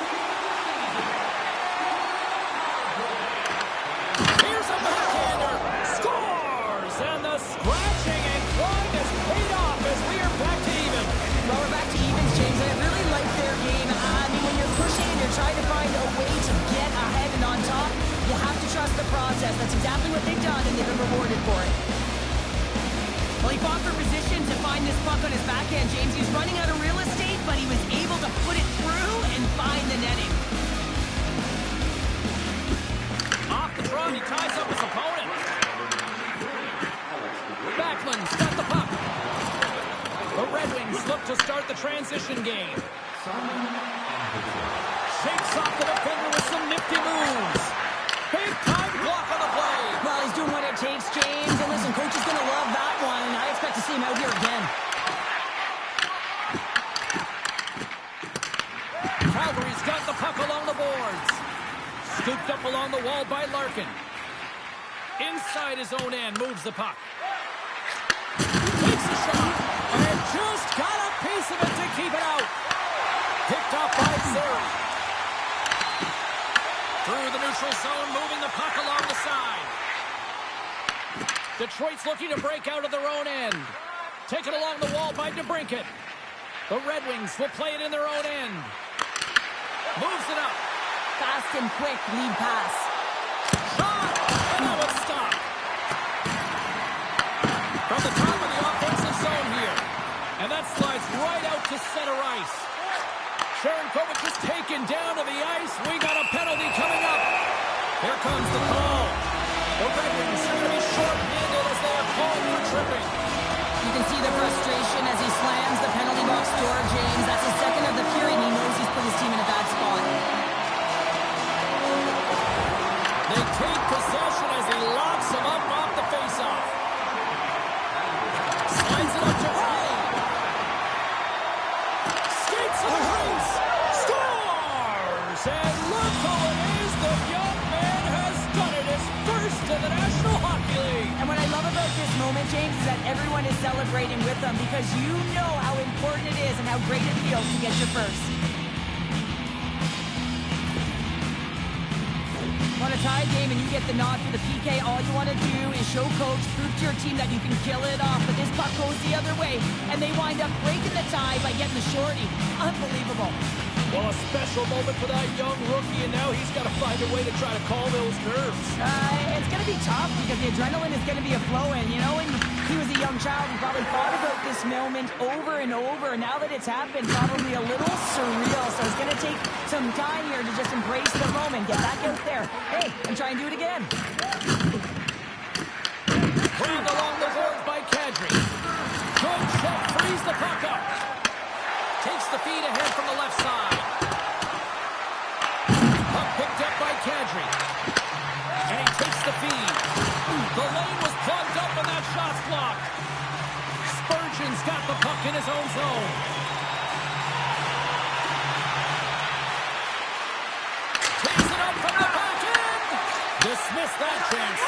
Here's a backhander. Scores! And the scratching and clawing has paid off as we are back to even. Well, we're back to evens, James. I really like their game. I mean, when you're pushing and you're trying to find a way to get ahead and on top, you have to trust the process. That's exactly what they've done, and they've been rewarded for it. Well, he fought for position to find this puck on his backhand, James. He was running out of real estate, but he was able to put it through and find the netting. Off the draw, he ties up his opponent. Backlund's got the puck. The Red Wings look to start the transition game. Shakes off the defender with some nifty moves. Big time block on the play. Well, he's doing what it takes, James. And listen, coach is going to love that one. I expect to see him out here again. Calgary's got the puck along the boards. Scooped up along the wall by Larkin. Inside his own end, moves the puck. Takes a shot. And just got a piece of it to keep it out. Picked up by Zeri. Through the neutral zone, moving the puck along the side. Detroit's looking to break out of their own end. Taken along the wall by DeBrincat. The Red Wings will play it in their own end. Moves it up. Fast and quick lead pass. Shot! And that was stopped. From the top of the offensive zone here. And that slides right out to center ice. Sharankovic is taken down to the ice. We got a penalty coming up. Here comes the call. The Red Wings are going to be short-handed as they are called for tripping. You can see the frustration as he slams the penalty box door, James. That's his second of the period. He knows he's put his team in a bad spot. They take possession as he locks him up off the faceoff. Slides it up to Riley. Skates to the crease. Scores! And look who it is. The young man has done it. His first in the National Hockey League. And what I love about this moment, James, is that everyone is celebrating with them because you know how important it is and how great it feels to get your first. On a tie game and you get the nod for the PK, all you want to do is show coach, prove to your team that you can kill it off. But this puck goes the other way, and they wind up breaking the tie by getting the shorty. Unbelievable. Well, a special moment for that young rookie, and now he's got to find a way to try to calm those nerves. It's going to be tough because the adrenaline is going to be a-flowing. You know, when he was a young child, he probably thought about this moment over and over. And now that it's happened, probably a little surreal. So it's going to take some time here to just embrace the moment. Get back out there. Hey, and try and do it again. Grabbed along the boards by Kadri. Good check, frees the puck up. Takes the feed ahead from the left side. Puck picked up by Kadri. And he takes the feed. The lane was plugged up and that shot's blocked. Spurgeon's got the puck in his own zone. Takes it up from the back end. Dismissed that chance.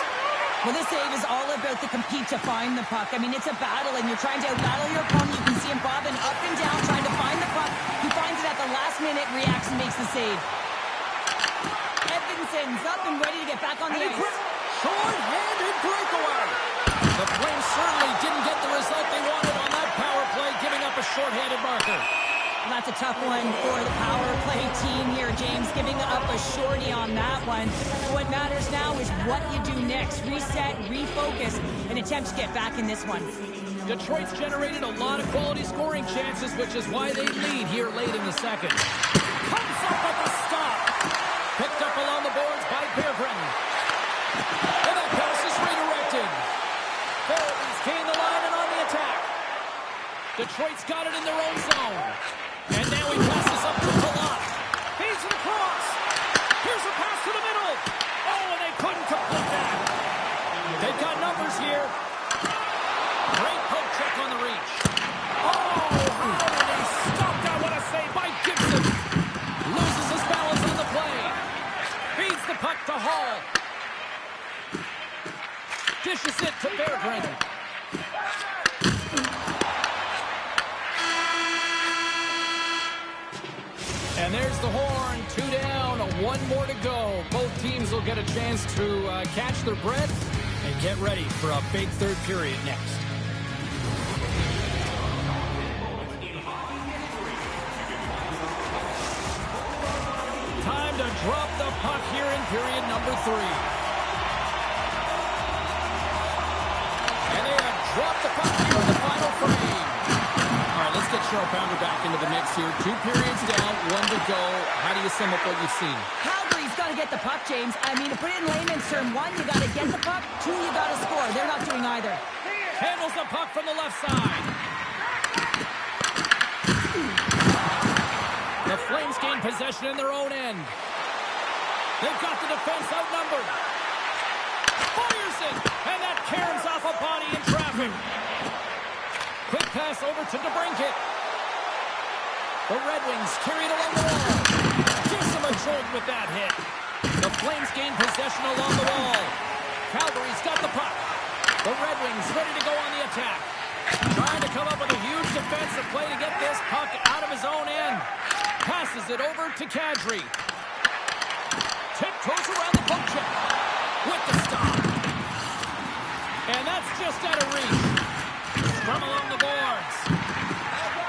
Well, this save is all about the compete to find the puck. I mean, it's a battle, and you're trying to outbattle your opponent. You can see him bobbing up and down, trying to find the puck. He finds it at the last minute, reacts and makes the save. Edvinson's up and ready to get back on the ice. Short-handed breakaway. The Flames certainly didn't get the result they wanted on that power play, giving up a short-handed marker. Well, that's a tough one for the power play team here, James, giving up a shorty on that one. What matters now is what you do next. Reset, refocus, and attempt to get back in this one. Detroit's generated a lot of quality scoring chances, which is why they lead here late in the second. Comes up at the stop. Picked up along the boards by Berggren. And that pass is redirected. Forwards gain the line and on the attack. Detroit's got it in their own zone. And now he passes up to Palat. Feeds it across. Here's a pass to the middle. Oh, and they couldn't complete that. They've got numbers here. Great poke check on the reach. Oh, how did he stop that? What a save by Gibson. Loses his balance on the play. Feeds the puck to Hall. Dishes it to Berggren. And there's the horn. 2 down, 1 more to go. Both teams will get a chance to catch their breath and get ready for a big third period next. Time to drop the puck here in period number 3. And they have dropped the puck here in the final frame. All right, let's get Sharp-Pounder back into the mix here. 2 periods down, 1 to go. How do you sum up what you've seen? Calgary's got to get the puck, James. I mean, to put it in layman's term, 1, you got to get the puck. 2, you got to score. They're not doing either. Handles the puck from the left side. The Flames gain possession in their own end. They've got the defense outnumbered. Fires it, and that caroms off a body in traffic. Quick pass over to DeBrincat. The Red Wings carry it along the wall. Gives them a jolt with that hit. The Flames gain possession along the wall. Calgary's got the puck. The Red Wings ready to go on the attack. Trying to come up with a huge defensive play to get this puck out of his own end. Passes it over to Kadri. Tiptoes around the poke check. With the stop. And that's just out of reach. From along the boards.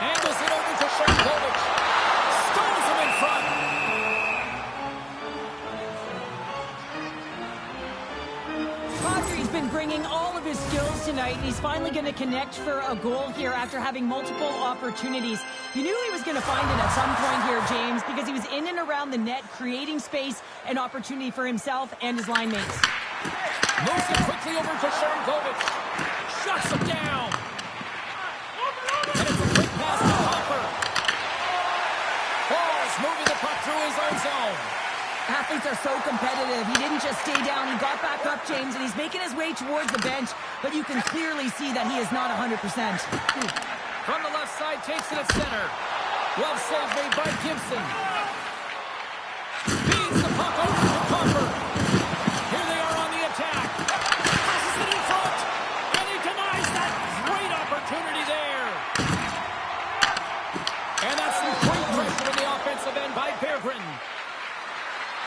Angles it over to Sharkovich. Stones him in front. Kadri's been bringing all of his skills tonight, and he's finally going to connect for a goal here after having multiple opportunities. You knew he was going to find it at some point here, James, because he was in and around the net, creating space and opportunity for himself and his line mates. Moves it quickly over to Sharkovich. Shuts him down. And it's a quick pass to Hopper. Ball's moving the puck through his own zone. Athletes are so competitive. He didn't just stay down. He got back up, James, and he's making his way towards the bench, but you can clearly see that he is not 100%. From the left side, takes it at center. Well save made by Gibson. Feeds the puck over to Cooper. Here they are on the attack. Passes it in front. And he denies that great opportunity there. And that's some great pressure in the offensive end by Berggren.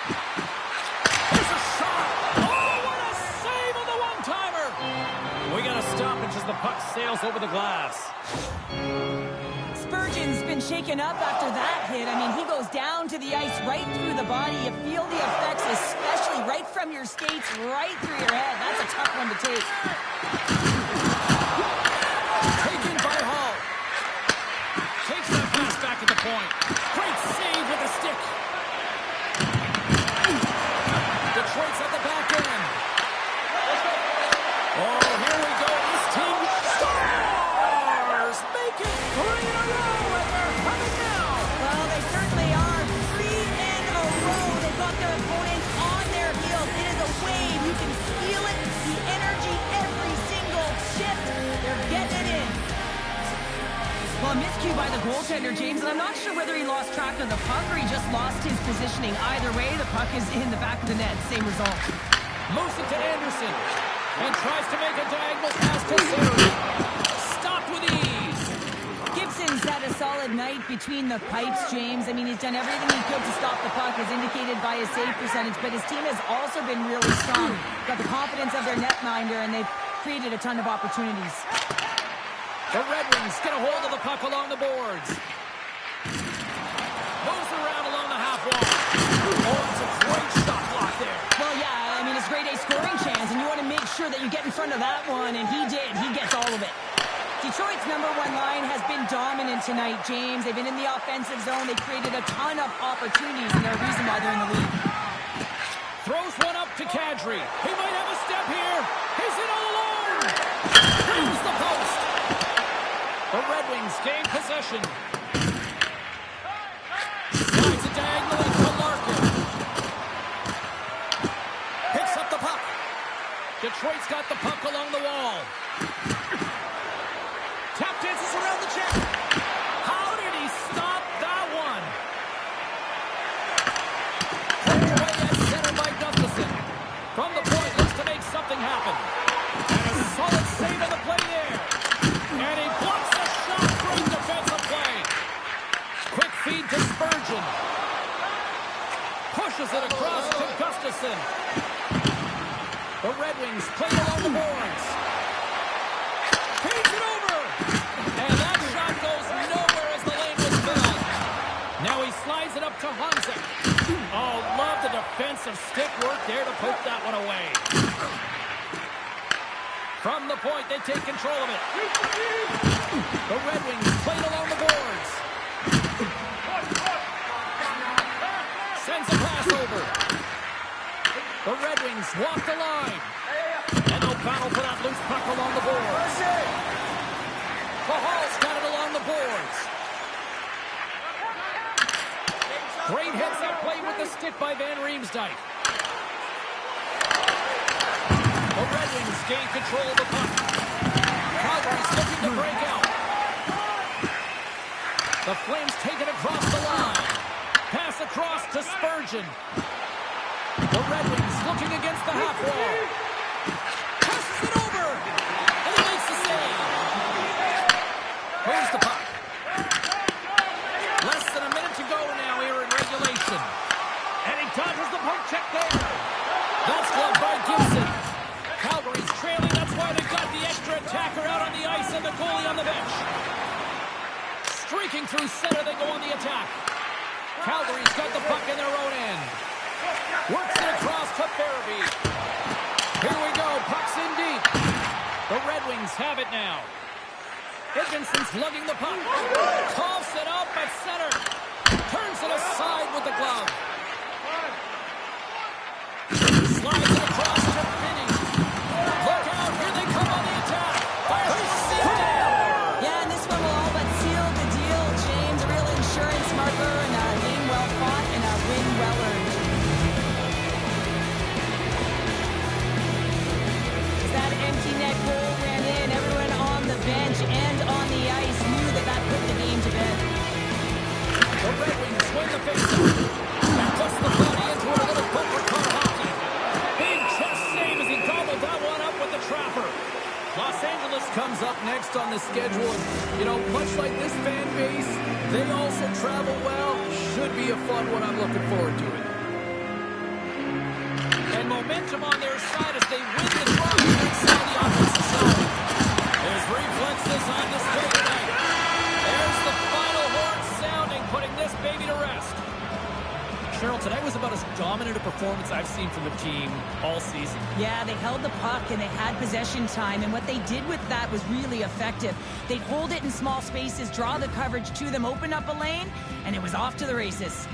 Here's a shot. Oh, what a save on the one-timer. We got to stop it as the puck sails over the glass. Spurgeon's been shaken up after that hit. I mean, he goes down to the ice, right through the body. You feel the effects, especially right from your skates, right through your head. That's a tough one to take. Taken by Hall. Oh, here we go. This team stars! Make it 3 in a row, and they're coming now. Well, they certainly are. 3 in a row. They've got their opponent on their heels. It is a wave. You can feel it. The energy every single shift. They're getting it in. Well, a miscue by the goaltender, James, and I'm not sure whether he lost track of the puck or he just lost his positioning. Either way, the puck is in the back of the net. Same result. Moves it to Anderson. And tries to make a diagonal pass to Sarah. Stopped with ease. Gibson's had a solid night between the pipes, James. I mean, he's done everything he could to stop the puck, as indicated by his save percentage, but his team has also been really strong. Got the confidence of their netminder, and they've created a ton of opportunities. The Red Wings get a hold of the puck along the boards. Moves around along the half wall. Oh, it's a great shot block there. Well, yeah, I mean, it's grade A scoring chance, and you want to make sure that you get in front of that one, and he did. He gets all of it. Detroit's #1 line has been dominant tonight, James. They've been in the offensive zone. They've created a ton of opportunities, and they're a reason why they're in the lead. Throws one up to Kadri. He might have a step here. He's in all alone. Here's the post. The Red Wings gain possession. Slides it diagonally to Larkin. Picks up the puck. Detroit's got the puck along the wall. Tap dances around the check. How did he stop that one? Played away at center by Gustafson. From the point, looks to make something happen. And a solid save on the play there. And he blocks the shot. Great defensive play. Quick feed to Spurgeon. Pushes it across to Gustafson. The Red Wings play along the boards. Feeds it over. And that shot goes nowhere as the lane was filled. Now he slides it up to Hansa. Oh, love the defensive stick work there to poke that one away. From the point, they take control of it. The Red Wings played along the boards. Sends a pass over. The Red Wings walk the line. And no battle for that loose puck along the boards. Cahal's got it along the boards. Great hits that play with the stick by Van Riemsdyk. The Red Wings gain control of the puck. Calgary's looking to break out. The Flames take it across the line. Pass across to Spurgeon. The Red Wings looking against the half wall. Passes it over. And he makes the save. Moves the puck. Less than a minute to go now here in regulation. And he dodges the poke check there. That's gloved by Gibson. Calgary's trailing. That's why they've got the extra attacker out on the ice and the goalie on the bench. Streaking through center, they go on the attack. Calgary's got the puck in their own end. Works it across to Farabee. Here we go. Puck's in deep. The Red Wings have it now. Edvinson's lugging the puck. Coughs it up at center. Turns it aside with the glove. Slides it across to Finney. Look out. Here they come on the attack. Fires the seam down. Yeah, and this one will all but seal the deal, James. A real insurance marker and a game well fought and a win well earned. That empty net goal ran in. Everyone on the bench and on the ice knew that that put the game to bed. The Red Wings win the faceoff. And puts the body into a little bumper car hockey. Big chest save as he gobbled that one up with the trapper. Los Angeles comes up next on the schedule. And, you know, much like this fan base, they also travel well. Should be a fun one. I'm looking forward to it. And momentum on their side as they win the trophy inside the offensive zone. There's reflexes on display tonight. There's the final horn sounding, putting this baby to rest. Cheryl, tonight was about as dominant a performance I've seen from the team all season. Yeah, they held the puck and they had possession time, and what they did with that was really effective. They'd hold it in small spaces, draw the coverage to them, open up a lane, and it was off to the races.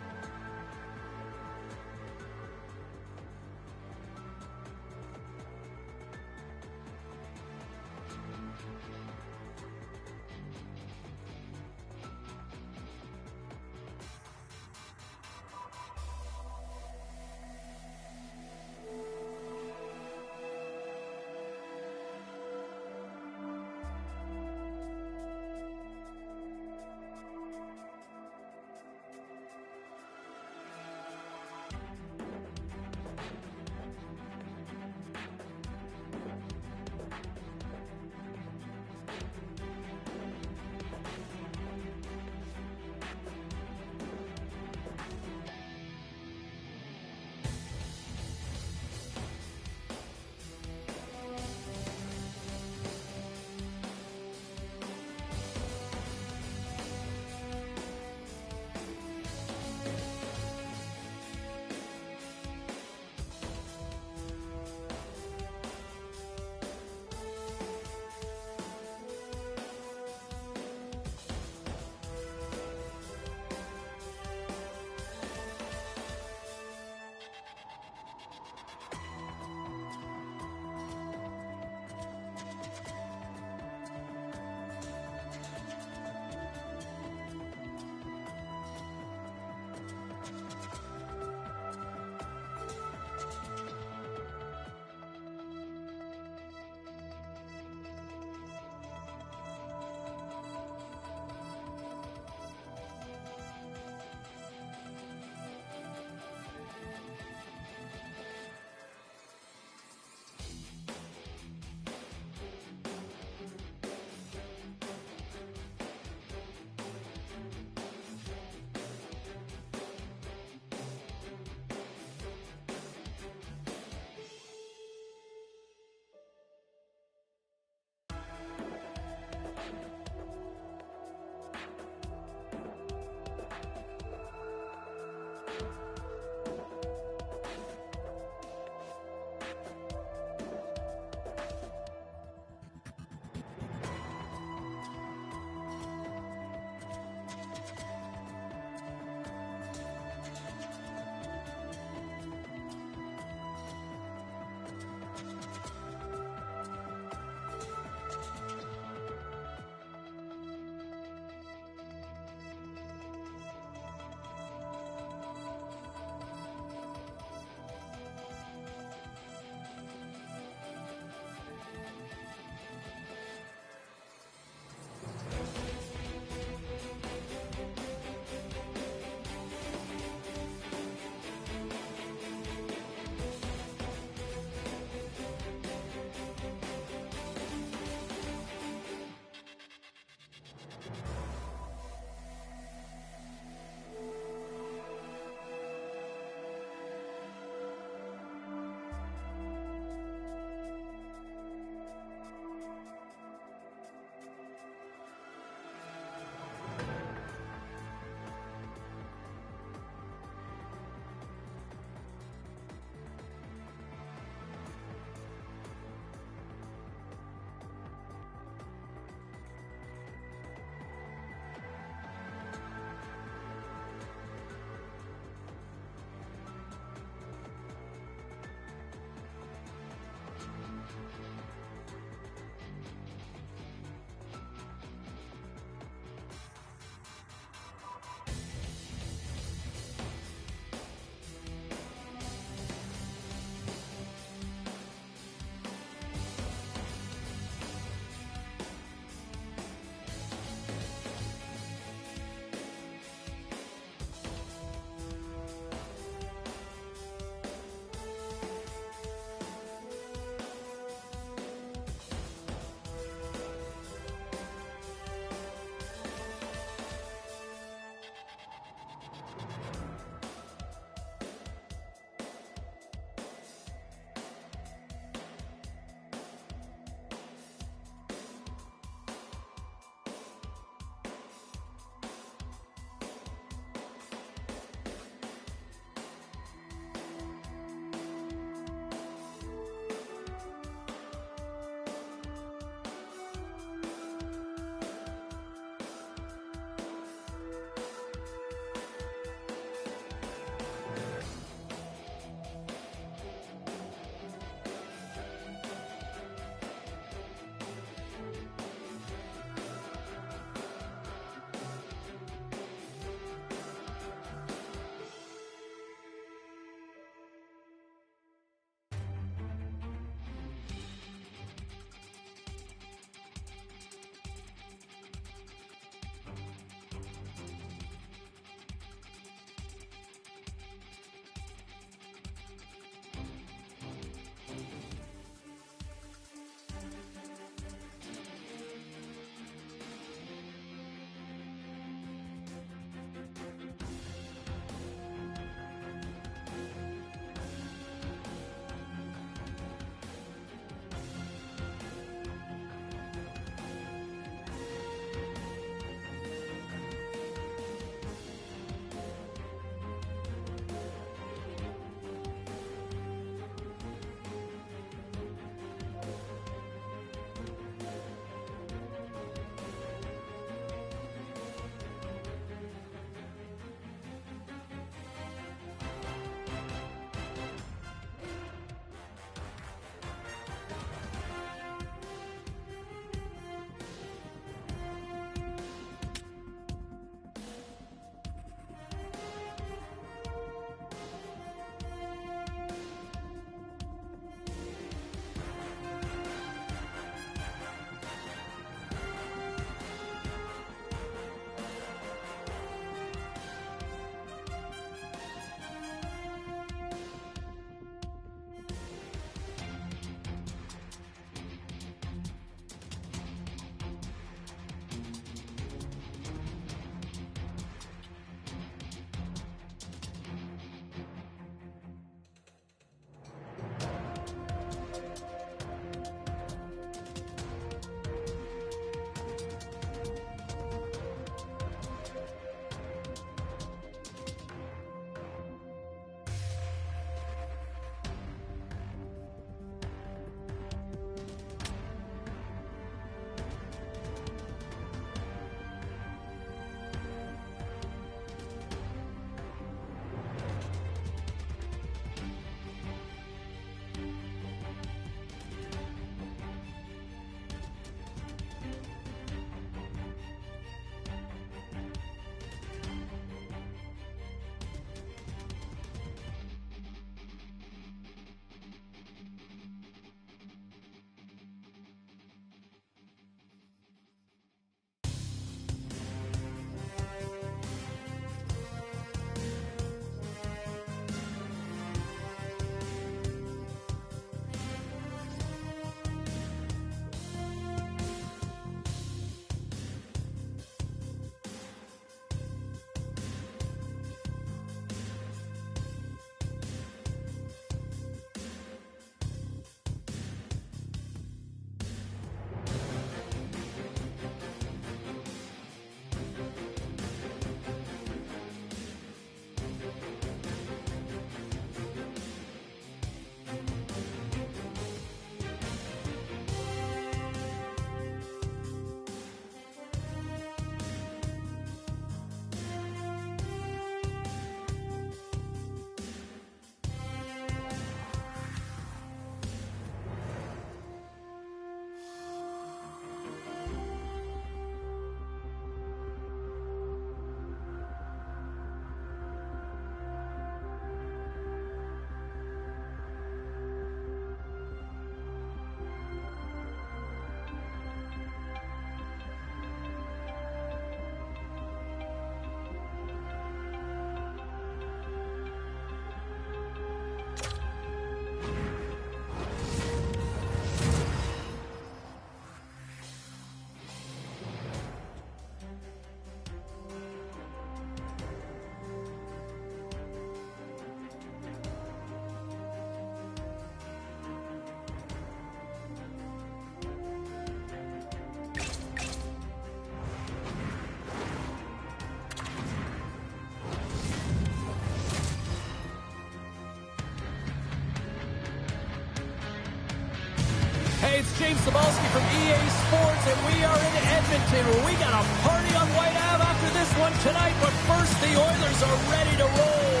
Hey, it's James Cebulski from EA Sports, and we are in Edmonton, where we got a party on White Ave after this one tonight. But first, the Oilers are ready to roll.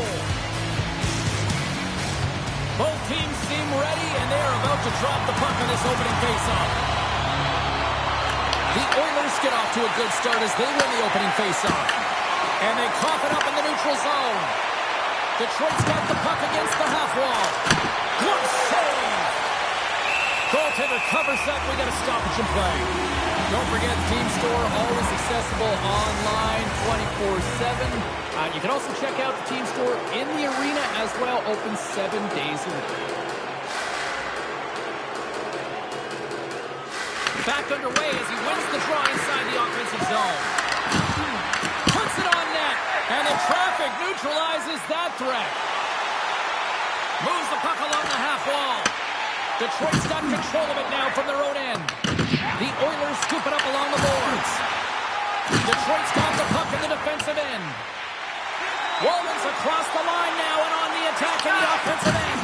Both teams seem ready, and they are about to drop the puck in this opening faceoff. The Oilers get off to a good start as they win the opening faceoff. And they cough it up in the neutral zone. Detroit's got the puck against the half wall. Good save! Goaltender covers up. We got a stoppage in play. Don't forget, Team Store always accessible online 24/7. You can also check out the Team Store in the arena as well, open 7 days a week. Back underway as he wins the draw inside the offensive zone. Puts it on net, and the traffic neutralizes that threat. Moves the puck along the half wall. Detroit's got control of it now from their own end. The Oilers scoop it up along the boards. Detroit's got the puck in the defensive end. Walden's across the line now and on the attack in the offensive end.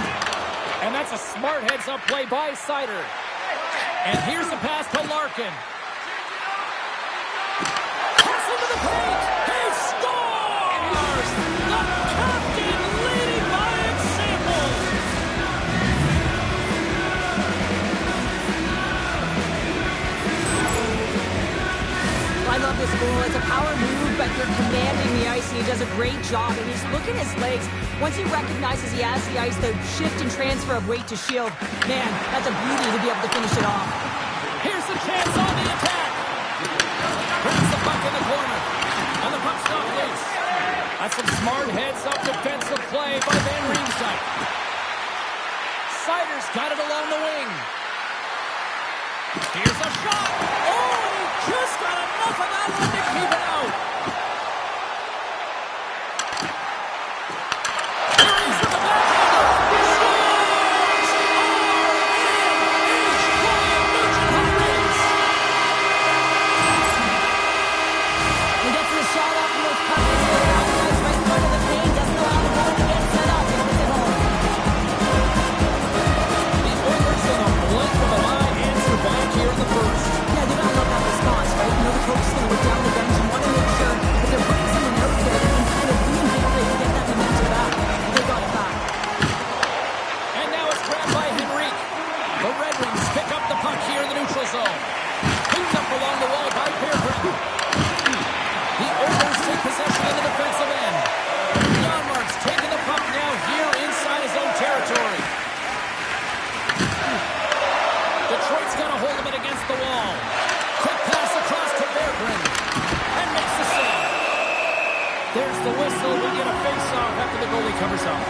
And that's a smart heads-up play by Seider. And here's the pass to Larkin. Pass into the paint. He scores! The captain leading by example. I love this goal. It's a power move, but you're commanding the ice, and he does a great job. And he's looking at his legs. Once he recognizes he has the ice, the shift and transfer of weight to shield. Man, that's a beauty to be able to finish it off. Here's the chance on the attack. Grabs the puck in the corner. And the puck's not loose. That's some smart heads-up defensive play by Van Riemsdyk. Seider's got it along the wing. Here's a shot. Oh, and he just got enough of that one to keep it out. Here he's with the backhander. Scores! R.N.H. Ryan Nugent-Hopkins. He gets the shot off from those pucks. Right in front of the paint. Doesn't allow the goal to get set up. He puts it home. The Oilers in a blink of an eye answer back here in the first. Yeah, they gotta love that response, right? You know the coach is gonna look down the bench and want to make sure that they're putting someone out there that can kind of reinvigorate and get that momentum back. They got it back. And now it's grabbed by Henrique. The Red Wings pick up the puck here in the neutral zone. Picked up along the wall by Pearson. The Oilers take possession in the defensive end. Janmark's taking the puck now here inside his own territory. Detroit's got a hold of it against the wall. Quick pass across to Berggren. And makes the save. There's the whistle. We get a face-off after the goalie covers up.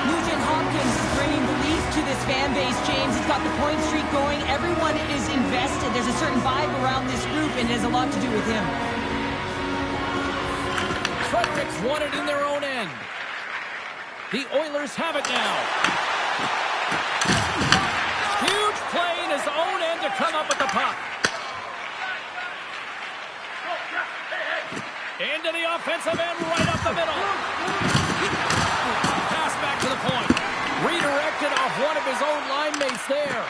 Nugent-Hopkins is bringing belief to this fan base, James. He's got the point streak going. Everyone is invested. There's a certain vibe around this group, and it has a lot to do with him. Fredericks won it in their own end. The Oilers have it now. Huge play in his own end to come up with the puck. Into the offensive end, right up the middle. Pass back to the point. Redirected off one of his own line mates there.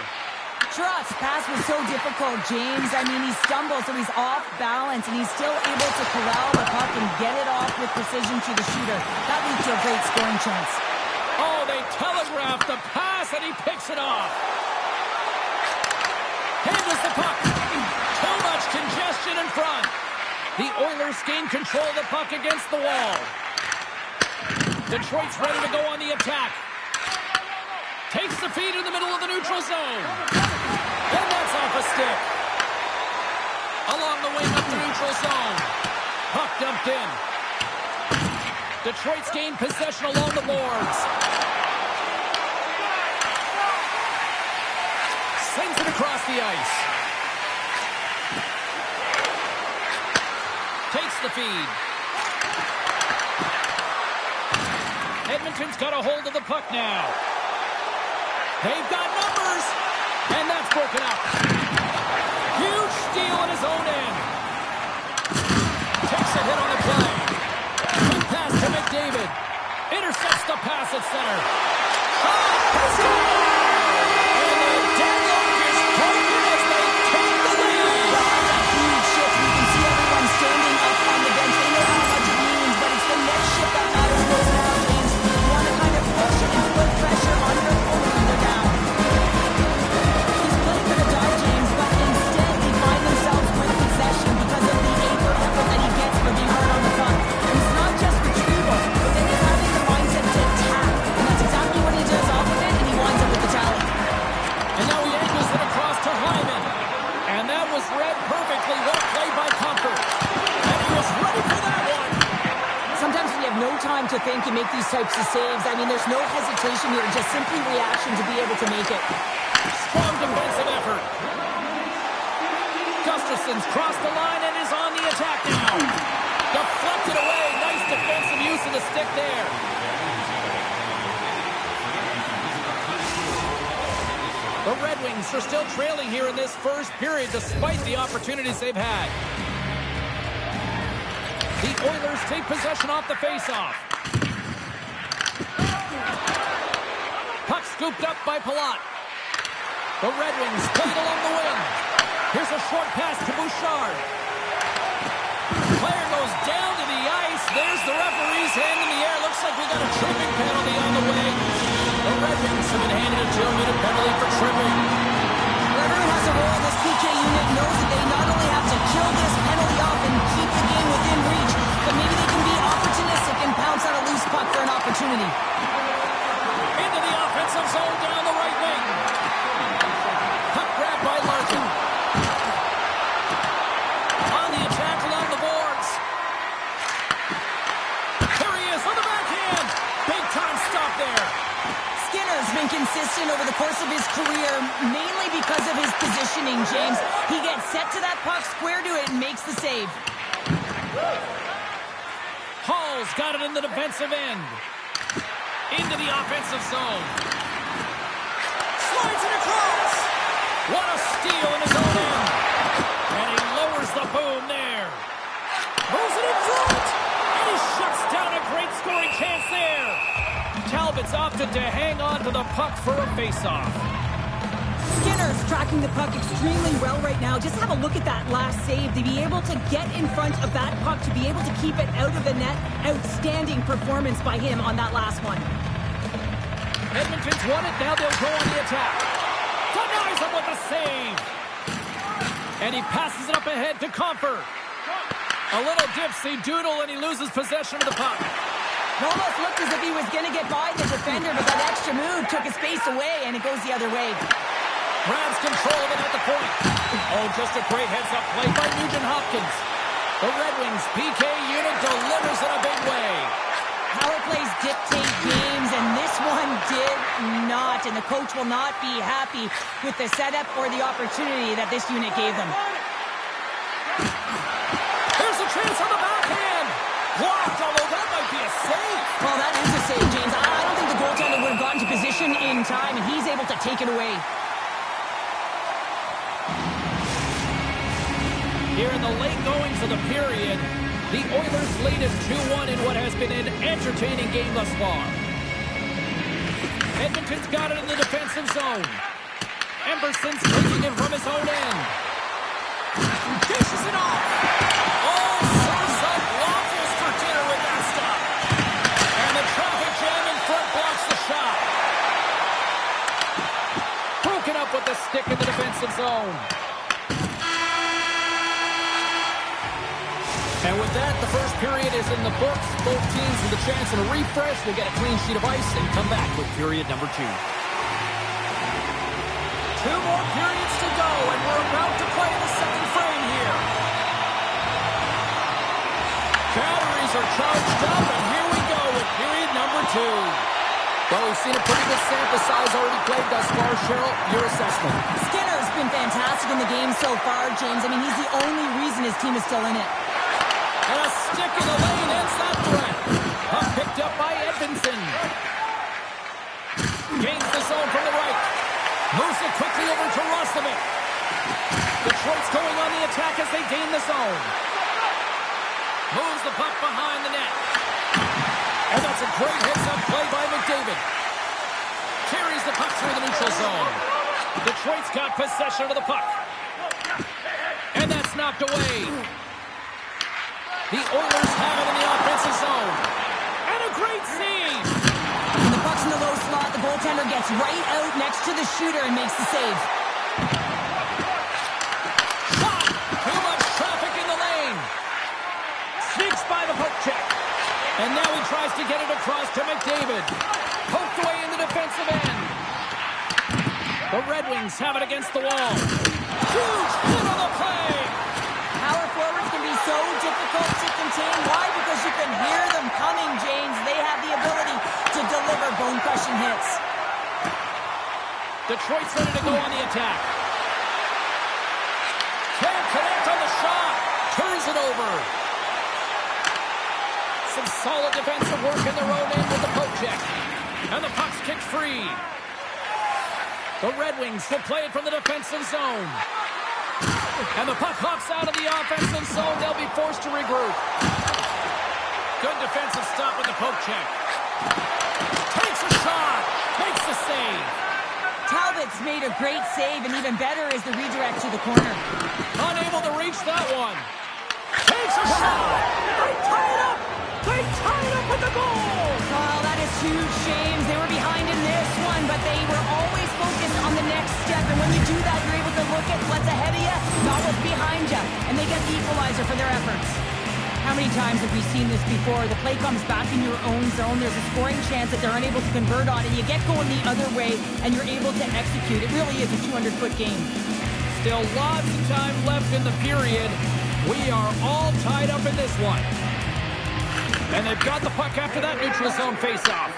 Trust pass was so difficult, James. I mean, he stumbles, so he's off balance, and he's still able to corral the puck and get it off with precision to the shooter. That leads to a great scoring chance. Oh, they telegraphed the pass, and he picks it off. Handles the puck. Too much congestion in front. The Oilers gain control of the puck against the wall. Detroit's ready to go on the attack. Takes the feed in the middle of the neutral zone. And that's off a stick. Along the wing up the neutral zone. Puck dumped in. Detroit's gained possession along the boards. Sends it across the ice. Takes the feed. Edmonton's got a hold of the puck now. They've got numbers. And that's broken up. Huge steal in his own end. Takes a hit on the play. Quick pass to McDavid. Intercepts the pass at center. And the deadlock is broken have no time to think and make these types of saves. I mean, there's no hesitation here, just simply reaction to be able to make it. Strong defensive effort. Gustafson's crossed the line and is on the attack now. Deflected away. Nice defensive use of the stick there. The Red Wings are still trailing here in this first period despite the opportunities they've had. The Oilers take possession off the faceoff. Puck scooped up by Palat. The Red Wings play it along the wing. Here's a short pass to Bouchard. Player goes down to the ice. There's the referee's hand in the air. Looks like we got a tripping penalty on the way. The Red Wings have been handed a 2-minute penalty for tripping. Whoever has a role in this PK unit knows that they not only have to kill this penalty off and keep the game within reach, but maybe they can be opportunistic and pounce on a loose puck for an opportunity. Into the offensive zone down the right wing. Puck grabbed by Larkin. On the attack along the boards. Here he is on the backhand. Big time stop there. Skinner's been consistent over the course of his career, mainly because of his positioning, James. He gets set to that puck, square to it, and makes the save. Hall's got it in the defensive end. Into the offensive zone. Slides it across. What a steal in his own end. And he lowers the boom there. Moves it in front. And he shuts down a great scoring chance there. Talbot's opted to hang on to the puck for a faceoff. Skinner's tracking the puck extremely well right now. Just have a look at that last save. To be able to get in front of that puck, to be able to keep it out of the net, outstanding performance by him on that last one. Edmonton's won it. Now they'll go on the attack. Denies him with the save. And he passes it up ahead to Comfer. A little dipsy doodle and he loses possession of the puck. It almost looked as if he was going to get by the defender, but that extra move took his space away, and it goes the other way. Grabs control of it at the point. Oh, just a great heads-up play by Nugent-Hopkins. The Red Wings PK unit delivers in a big way. Power plays dictate games, and this one did not, and the coach will not be happy with the setup or the opportunity that this unit gave them. Here's a chance on the backhand. Blocked, although that might be a save. Well, that is a save, James. I don't think the goaltender would have gotten to position in time, and he's able to take it away. Here in the late goings of the period, the Oilers lead it 2-1 in what has been an entertaining game thus far. Edmonton's got it in the defensive zone. Emberson's taking it from his own end. Dishes it off. All sorts of waffles for dinner with that stuff. And the traffic jam in front blocks the shot. Broken up with the stick in the defensive zone. And with that, the first period is in the books. Both teams with a chance at a refresh will get a clean sheet of ice and come back with period number 2. 2 more periods to go, and we're about to play the second frame here. Batteries are charged up, and here we go with period number 2. Well, we've seen a pretty good sample size already played thus far. Cheryl, your assessment. Skinner's been fantastic in the game so far, James. I mean, he's the only reason his team is still in it. And a stick in the lane ends that threat. Puck picked up by Edmondson. Gains the zone from the right. Moves it quickly over to Roslovic. Detroit's going on the attack as they gain the zone. Moves the puck behind the net. And that's a great heads-up play by McDavid. Carries the puck through the neutral zone. Detroit's got possession of the puck. And that's knocked away. The Oilers have it in the offensive zone. And a great save. When the puck's in the low slot, the goaltender gets right out next to the shooter and makes the save. Shot! Too much traffic in the lane. Sneaks by the poke check. And now he tries to get it across to McDavid. Poked away in the defensive end. The Red Wings have it against the wall. Huge hit on the play. Power forwards can be so difficult to team. Why? Because you can hear them coming, James. They have the ability to deliver bone-crushing hits. Detroit's ready to go on the attack. Can't connect on the shot. Turns it over. Some solid defensive work in their own end with the poke check. And the puck's kicked free. The Red Wings will play it from the defensive zone. And the puck hops out of the offensive zone. They'll be forced to regroup. Good defensive stop with the poke check. Takes a shot. Makes the save. Talbot's made a great save, and even better is the redirect to the corner. Unable to reach that one. Takes a shot. They tie it up. They tie it up with the goal. Oh, that is huge, James. They were behind in this one, but they were always focused on the next step. And when you do that, you're able to look at what's ahead of you, not what's behind you. And they get the equalizer for their efforts. How many times have we seen this before? The play comes back in your own zone. There's a scoring chance that they're unable to convert on it. You get going the other way, and you're able to execute. It really is a 200-foot game. Still lots of time left in the period. We are all tied up in this one. And they've got the puck after that neutral zone faceoff.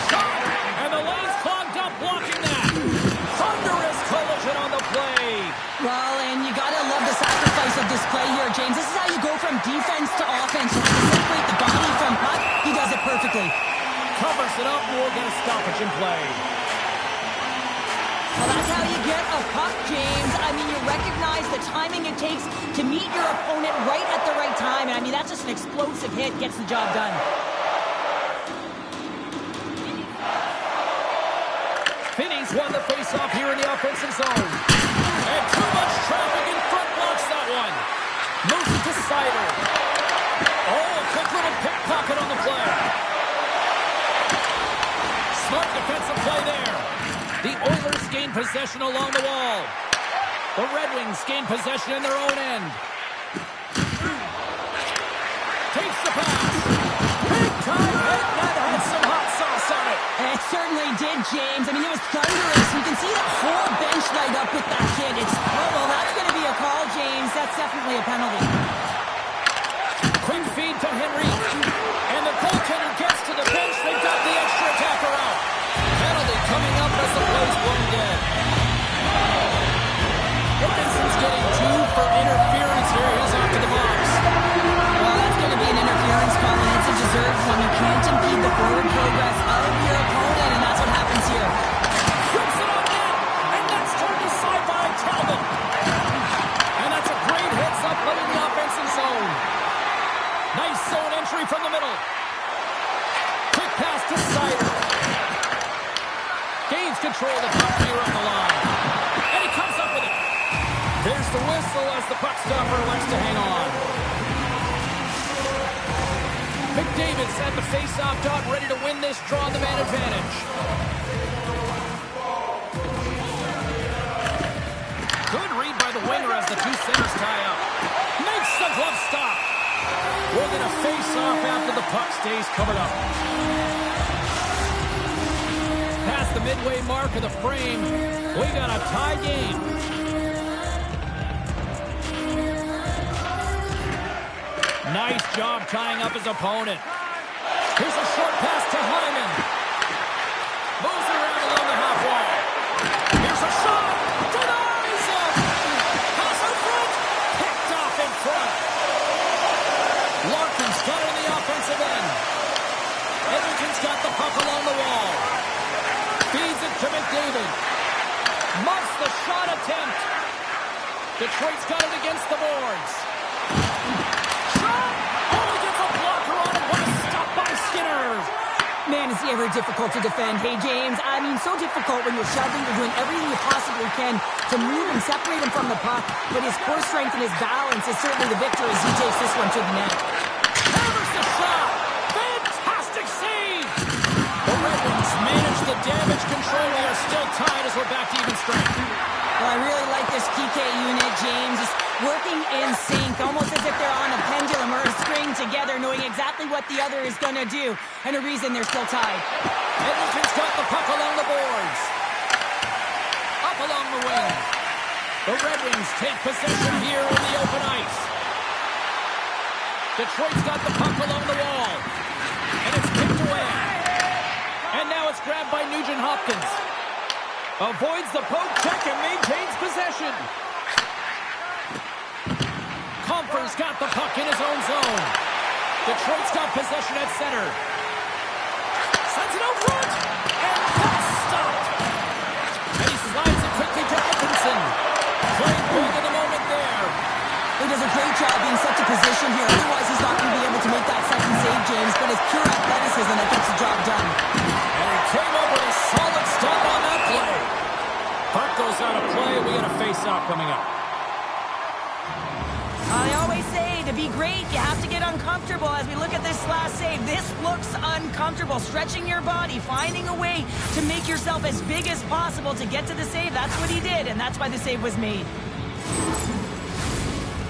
Shot! And the lane's clogged up blocking that. Thunderous collision on the play. Well, and you gotta love the sacrifice of this play here, James. This is how you go from defense to offense. You have to separate the body from puck. He does it perfectly. Covers it up, and we'll get a stoppage in play. Well, that's how you get a puck, James. I mean, you recognize the timing it takes to meet your opponent right at the right time. And I mean, that's just an explosive hit. Gets the job done. Finney's won the faceoff here in the offensive zone. And too much traffic in front blocks that one. Moves it to Sider. Oh, a quick little pickpocket on the play. Smart defensive play there. The Oilers gain possession along the wall. The Red Wings gain possession in their own end. Takes the pass. Big time hit. That had some hot sauce on it. It certainly did, James. I mean, it was thunderous. You can see the whole bench light up with that hit. Well, that's going to be a call, James. That's definitely a penalty. Quick feed to Henry. And the goaltender gets to the bench. They've got the extra attacker out. Penalty coming up as the play's blown dead. Dickinson's getting 2 for interference here. He's off to the box. Well, that's going to be an interference call, and it's a deserved one. You can't impede the forward progress of your opponent, and that's what happens here. Flips it on net, and that's turned aside by Talbot. And that's a great heads-up play in the offensive zone. Nice zone entry from the middle. Quick pass to Sider. Gains control of the puck here on the line. And he comes up with it. There's the whistle as the puck stopper elects to hang on. McDavid's at the face-off dot, ready to win this draw on the man advantage. Good read by the winger as the two centers tie up. Makes the glove stop. We're going to face off after the puck stays covered up. Past the midway mark of the frame, we got a tie game. Nice job tying up his opponent. Here's a short pass to Hyman. Moves it around along the half wall. Here's a shot. Denies him. Pass in front. Picked off in front. Larkin's got it in the offensive end. Edmonton's got the puck along the wall. Feeds it to McDavid. Muffs the shot attempt. Detroit's got it against the boards. Shot! Oh, he gets a blocker on it. What a stop by Skinner. Man, is he ever difficult to defend. Hey, James, I mean, so difficult when you're shoving. You're doing everything you possibly can to move and separate him from the puck. But his core strength and his balance is certainly the victor as he takes this one to the net. Hammers the shot. Fantastic save. The Red Wings manage the damage control. We are still tied as we're back to even strength. Well, I really like this PK unit, James. Just working in sync, almost as if they're on a pendulum or a string together, knowing exactly what the other is going to do, and a reason they're still tied. Edmonton's got the puck along the boards. Up along the wing. The Red Wings take possession here in the open ice. Detroit's got the puck along the wall. And it's kicked away. And now it's grabbed by Nugent-Hopkins. Avoids the poke check and maintains possession. Comfer's got the puck in his own zone. Detroit's got possession at center. Sends it out front. And that's stopped. And he slides it quickly to Edmondson. Playing big in the moment there. He does a great job being set to position here. Otherwise, he's not going to be able to make that second save, James. But it's pure athleticism that gets the job done. And he came up with a solid stop on that play. Puck goes out of play. We got a face-off coming up. I always say, to be great, you have to get uncomfortable. As we look at this last save, this looks uncomfortable. Stretching your body, finding a way to make yourself as big as possible to get to the save. That's what he did, and that's why the save was made.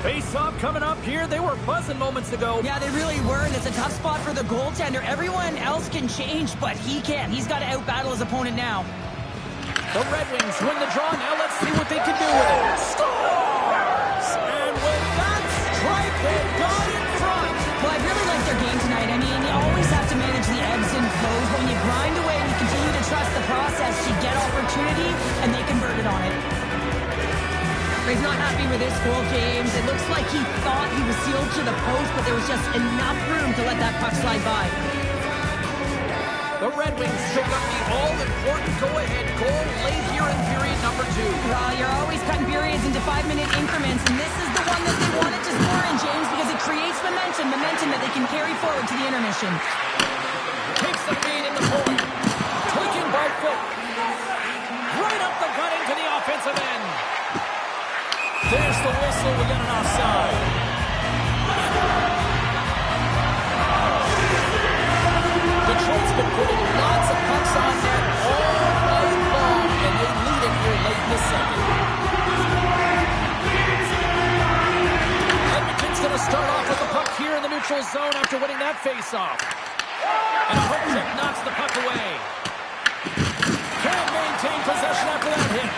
Face-off coming up here. They were buzzing moments ago. Yeah, they really were, and it's a tough spot for the goaltender. Everyone else can change, but he can't. He's got to outbattle his opponent now. The Red Wings win the draw. Now let's see what they can do with it. Scores! And with that strike, they got in front. Well, I really like their game tonight. I mean, you always have to manage the ebbs and flows, but when you grind away and you continue to trust the process, you get opportunity, and they converted on it. He's not happy with this goal, James. It looks like he thought he was sealed to the post, but there was just enough room to let that puck slide by. The Red Wings pick up the all-important go-ahead goal late here in period number 2. Well, you're always cutting periods into 5-minute increments, and this is the one that they wanted to score in, James, because it creates momentum that they can carry forward to the intermission. Takes the feed in the point. Taken by foot. Right up the gut into the offensive end. There's the whistle. We got an offside. Detroit's been putting lots of pucks on net all night long, and they lead it here late in the second. Edmonton's going to start off with the puck here in the neutral zone after winning that faceoff. And a hook check knocks the puck away. Can't maintain possession after that hit.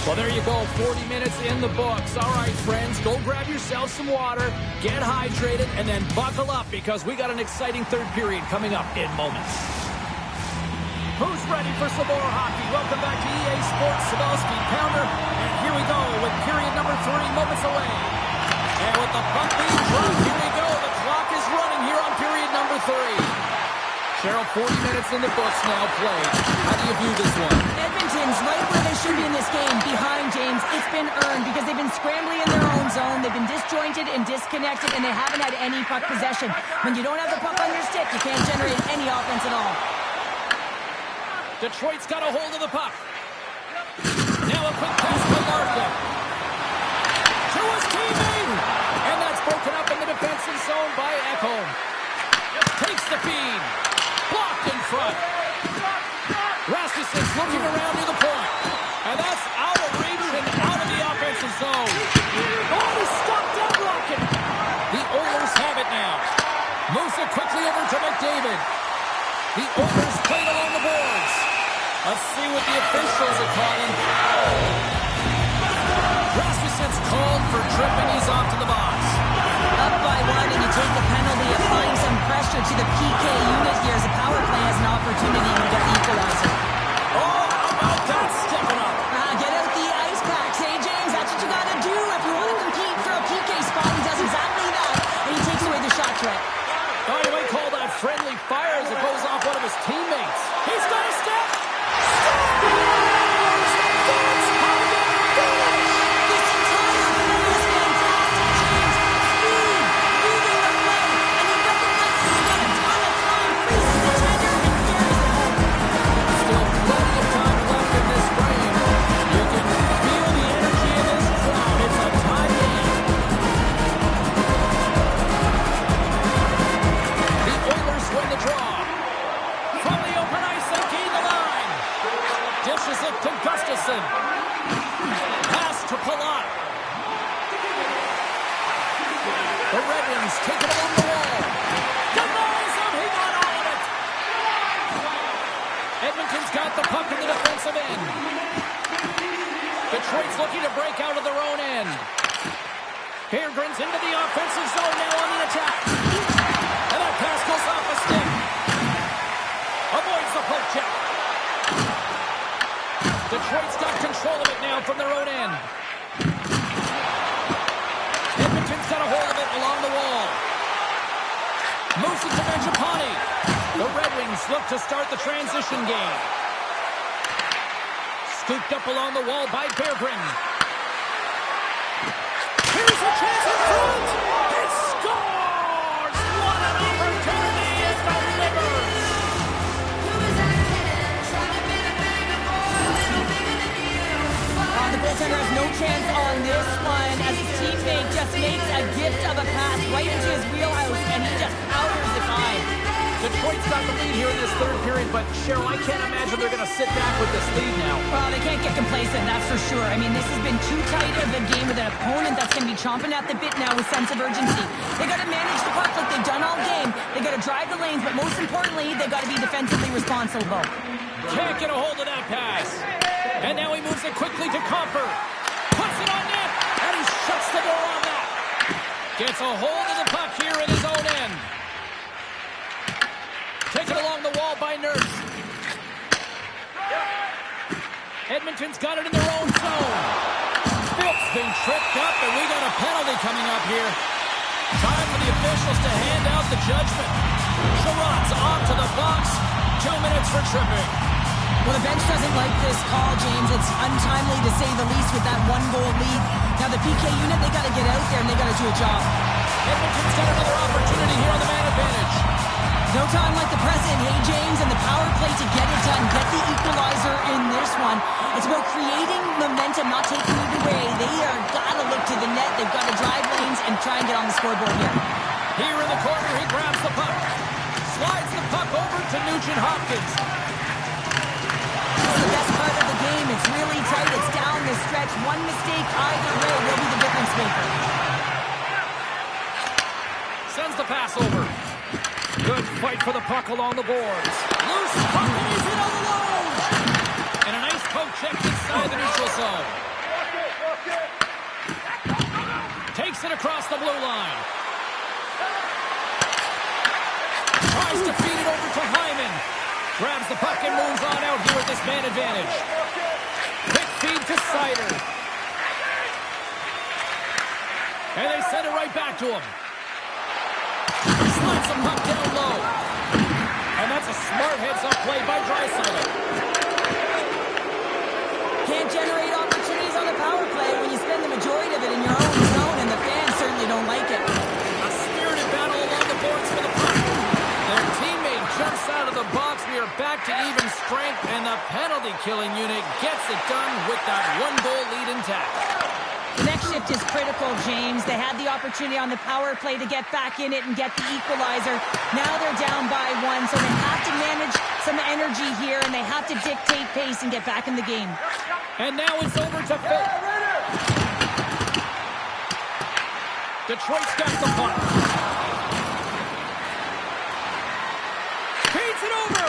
Well, there you go, 40 minutes in the books. All right, friends, go grab yourself some water, get hydrated, and then buckle up because we got an exciting third period coming up in moments. Who's ready for some more hockey? Welcome back to EA Sports Sabelski Pounder, and here we go with period number 3, moments away. And with the puck being dropped, here we go. The clock is running here on period number 3. Cheryl, 40 minutes in the books now played. How do you view this one? Edmonton's right where they should be in this game, behind James. It's been earned because they've been scrambling in their own zone. They've been disjointed and disconnected, and they haven't had any puck possession. When you don't have the puck on your stick, you can't generate any offense at all. Detroit's got a hold of the puck. Now a quick pass by Larkin. To his teammate. And that's broken up in the defensive zone by Ekholm. Takes the feed. Blocked in front. Rasmussen's looking around near the point. And that's out of reach and out of the offensive zone. Oh, he stopped that rocket. The Oilers have it now. Moves it quickly over to McDavid. The Oilers played along the boards. Let's see what the officials are calling. Rasmussen's called for tripping. He's off to the box. Up by 1, and you take the penalty, applying some pressure to the PK unit here as the power play has an opportunity to get the equalizer. Oh, how about that stepping up? Get out the ice packs, hey, James? That's what you got to do if you want to compete for a PK spot. He does exactly that, and he takes away the shot threat. Oh, you might call that friendly fire as it goes off one of his teammates. He's got a step. That's how they finish. This entire play is fantastic, James. Speed, moving the play, and he recognizes he's got a ton of time, freezes the tender, and carries it home. Still plenty of time left in this frame. You can feel the energy in this crowd. It's a tie game. The Oilers win the draw. From the open ice, they gain the line. Dishes it to Gustafsson. Pass to Palat. The Red Wings take it along the wall. Denies him. He got all of it. Edmonton's puck in the defensive end. Detroit's looking to break out of their own end. Peregrine's into the offensive zone now on the attack. And that pass goes off a stick. Avoids the poke check. Detroit's got control of it now from their own end. Edmonton's got a hold of it along the wall. Moves it to Mangiapane. The Red Wings look to start the transition game. Scooped up along the wall by Peregrine. Here's a chance in front. It scores! What an opportunity it delivers! The goaltender has no chance on this one as his teammate just makes a gift of a pass right into his wheelhouse, and he just powders it by. Detroit's got the lead here in this third period, but Cheryl, I can't imagine they're going to sit back with this lead now. Well, they can't get complacent, that's for sure. I mean, this has been too tight of a game with an opponent that's going to be chomping at the bit now with sense of urgency. They got to manage the puck like they've done all game. They got to drive the lanes, but most importantly, they got to be defensively responsible. Can't get a hold of that pass. And now he moves it quickly to Comper. Puts it on net, and he shuts the door on that. Gets a hold of the puck here in his own end. Taken along the wall by Nurse. Edmonton's got it in their own zone. Phil's been tripped up, and we got a penalty coming up here. Time for the officials to hand out the judgment. Sherrod's off to the box. 2 minutes for tripping. Well, the bench doesn't like this call, James. It's untimely to say the least with that one-goal lead. Now, the PK unit, they got to get out there, and they got to do a job. Edmonton's got another opportunity here on the man advantage. No time like the present, hey, James, and the power play to get it done. Get the equalizer in this one. It's about creating momentum, not taking it away. They are got to look to the net. They've got to drive lanes and try and get on the scoreboard here. Here in the corner, he grabs the puck. Slides the puck over to Nugent Hopkins. This is the best part of the game. It's really tight. It's down the stretch. One mistake either way will be the difference maker. Sends the pass over. Good fight for the puck along the boards. Loose puck, and he's in on the low. And a nice poke check inside the neutral zone. Takes it across the blue line. Tries to feed it over to Hyman. Grabs the puck and moves on out here with this man advantage. Quick feed to Sider. And they send it right back to him. Slides the puck down low. And that's a smart heads-up play by Draisaitl. Can't generate opportunities on the power play when you spend the majority of it in your own zone, and the fans certainly don't like it. A spirited battle along the boards for the puck. Their teammate jumps out of the box. We are back to even strength, and the penalty-killing unit gets it done with that one-goal lead intact. The next shift is critical, James. They had the opportunity on the power play to get back in it and get the equalizer. Now they're down by one, so they have to manage some energy here, and they have to dictate pace and get back in the game. And now it's over to Phil. Detroit's got the puck. Feeds it over.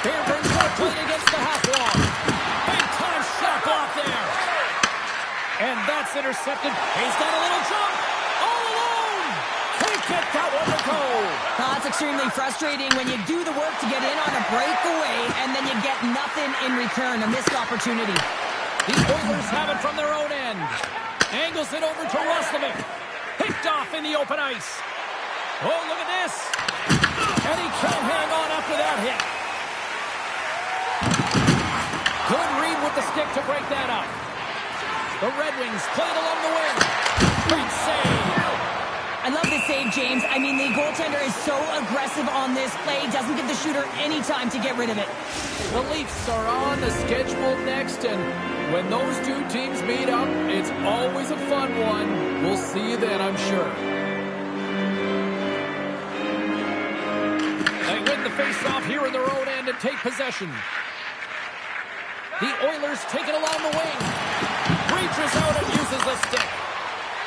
Here brings more play against the half wall. Big time shot off there. And that's intercepted. He's got a little jump. All alone. Can't get that one to go. That's extremely frustrating when you do the work to get in on a breakaway and then you get nothing in return. A missed opportunity. The Oilers have it from their own end. Angles it over to Roslovic. Picked off in the open ice. Oh, look at this. And he can't hang on after that hit. Good read with the stick to break that up. The Red Wings played along the wing. Great save. I love this save, James. I mean, the goaltender is so aggressive on this play. Doesn't give the shooter any time to get rid of it. The Leafs are on the schedule next, and when those two teams meet up, it's always a fun one. We'll see you then, I'm sure. They win the face-off here in their own end and take possession. The Oilers take it along the wing. Reaches out and uses the stick.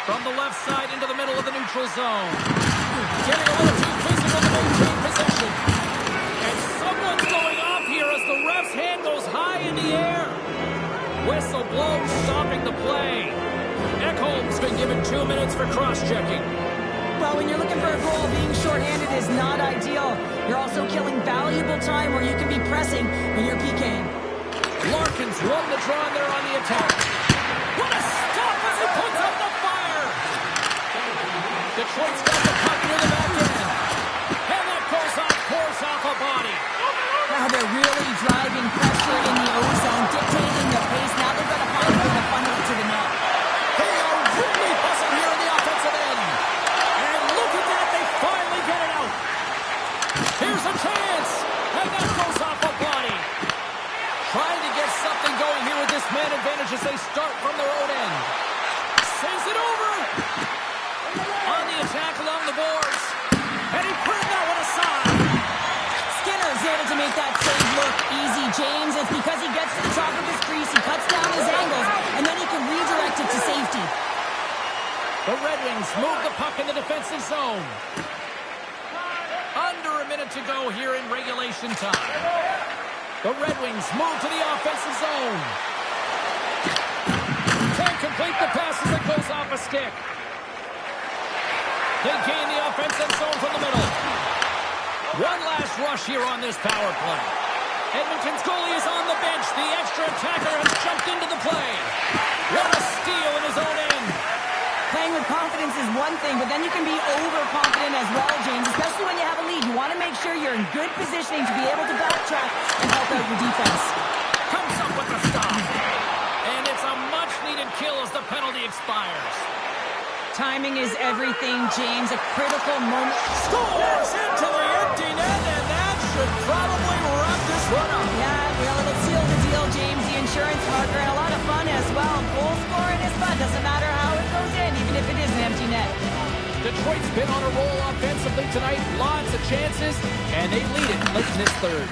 From the left side into the middle of the neutral zone. Getting a little too physical to maintain possession. And someone's going off here as the ref ref's hand goes high in the air. Whistle blows, stopping the play. Ekholm's been given 2 minutes for cross-checking. Well, when you're looking for a goal, being shorthanded is not ideal. You're also killing valuable time where you can be pressing when you're PKing. Larkin's won the draw and they're on the attack. What a stop as he puts up the fire! Detroit's got the puck near the back end. And that goes off, pours off a body. Now they're really driving pressure in the O-zone, dictating the pace. Now they've got to find a way to funnel it to the net. They are really buzzing here in the offensive end. And look at that, they finally get it out. Here's a chance. And that goes off a body. Trying to get something going here with this man advantage as they start from their own end. Sends it over. On the attack along the boards. And he put that one aside. Skinner's able to make that save look easy, James. It's because he gets to the top of his crease, he cuts down his angles, and then he can redirect it to safety. The Red Wings move the puck in the defensive zone. Under a minute to go here in regulation time. The Red Wings move to the offensive zone. Can't complete the pass as it goes off a stick. They gain the offensive zone from the middle. One last rush here on this power play. Edmonton's goalie is on the bench. The extra attacker has jumped into the play. What a steal in his own end. Playing with confidence is one thing, but then you can be overconfident as well, James, especially when you have a lead. You want to make sure you're in good positioning to be able to backtrack and help out your defense. Comes up with the stop. And it's a much-needed kill as the penalty expires. Timing is everything, James. A critical moment. Scores into the empty net, and that should probably wrap this one up. Yeah, well, it'll seal the deal, James. The insurance marker, and a lot of fun as well. Goal scoring is fun. Doesn't matter how it goes in, even if it is an empty net. Detroit's been on a roll offensively tonight. Lots of chances, and they lead it late in this third.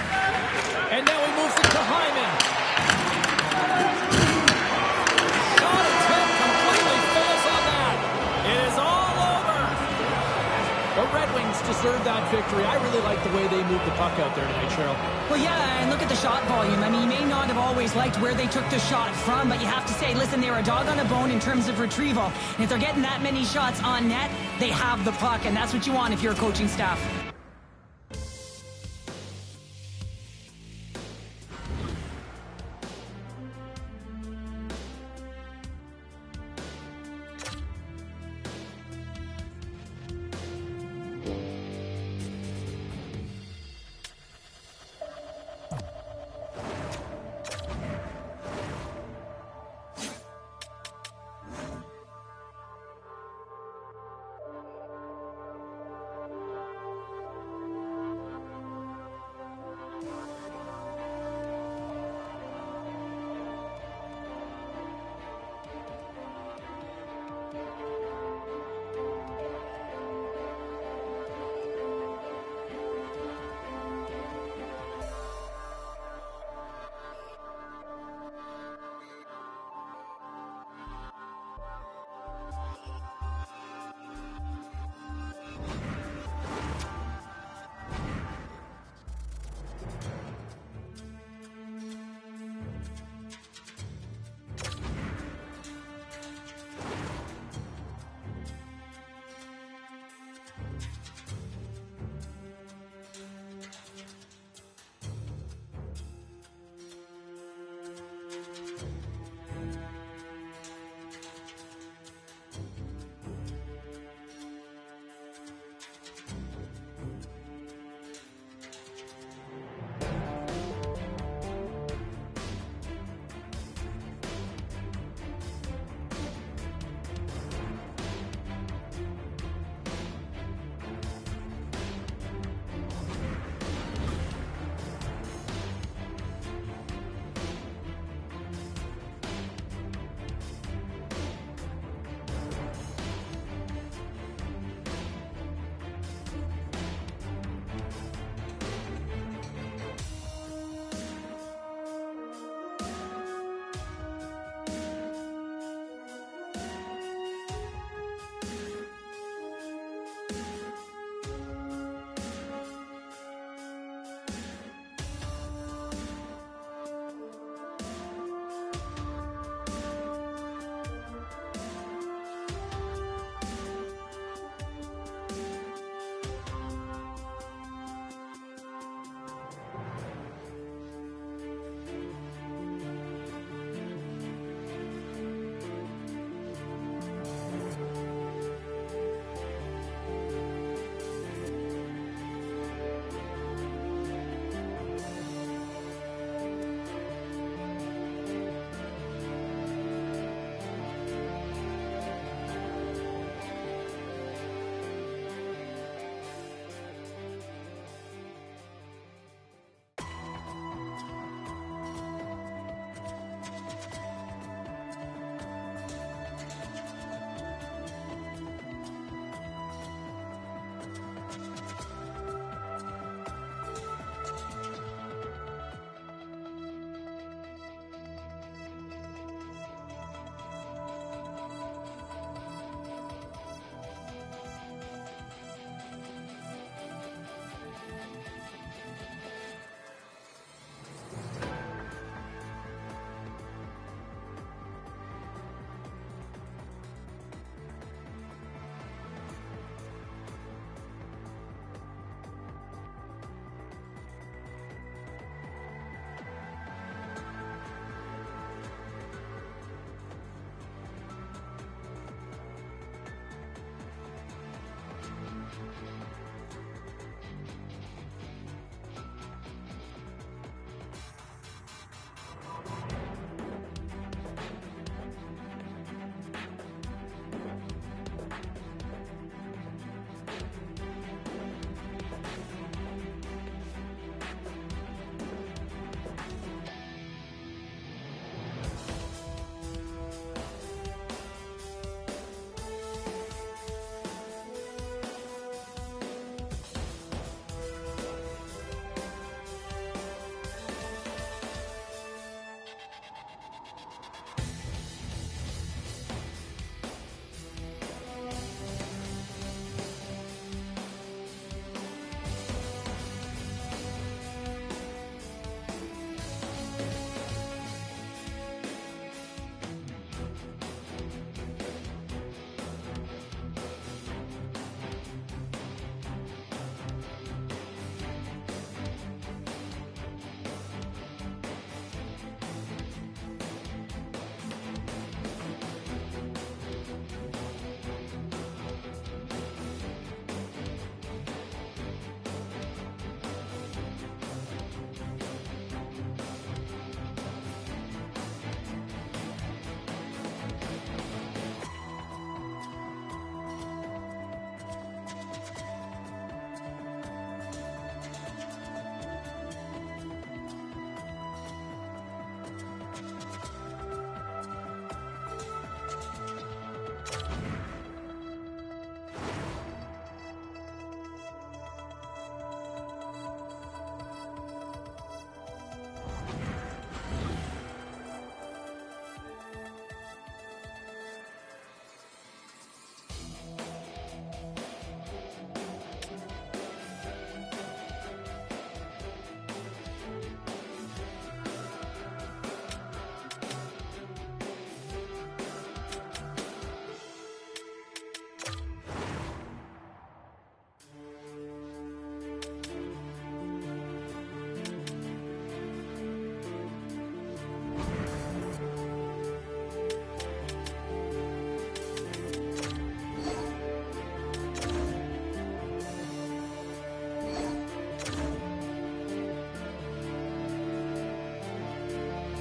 And now he moves it to Hyman. Shot attempt completely fails on that. It is all over. The Red Wings deserve that victory. I really like the way they moved the puck out there tonight, Cheryl. Well, yeah, and look at the shot volume. I mean, you may not have always liked where they took the shot from, but you have to say, listen, they were a dog on a bone in terms of retrieval. And if they're getting that many shots on net, they have the puck, and that's what you want if you're a coaching staff.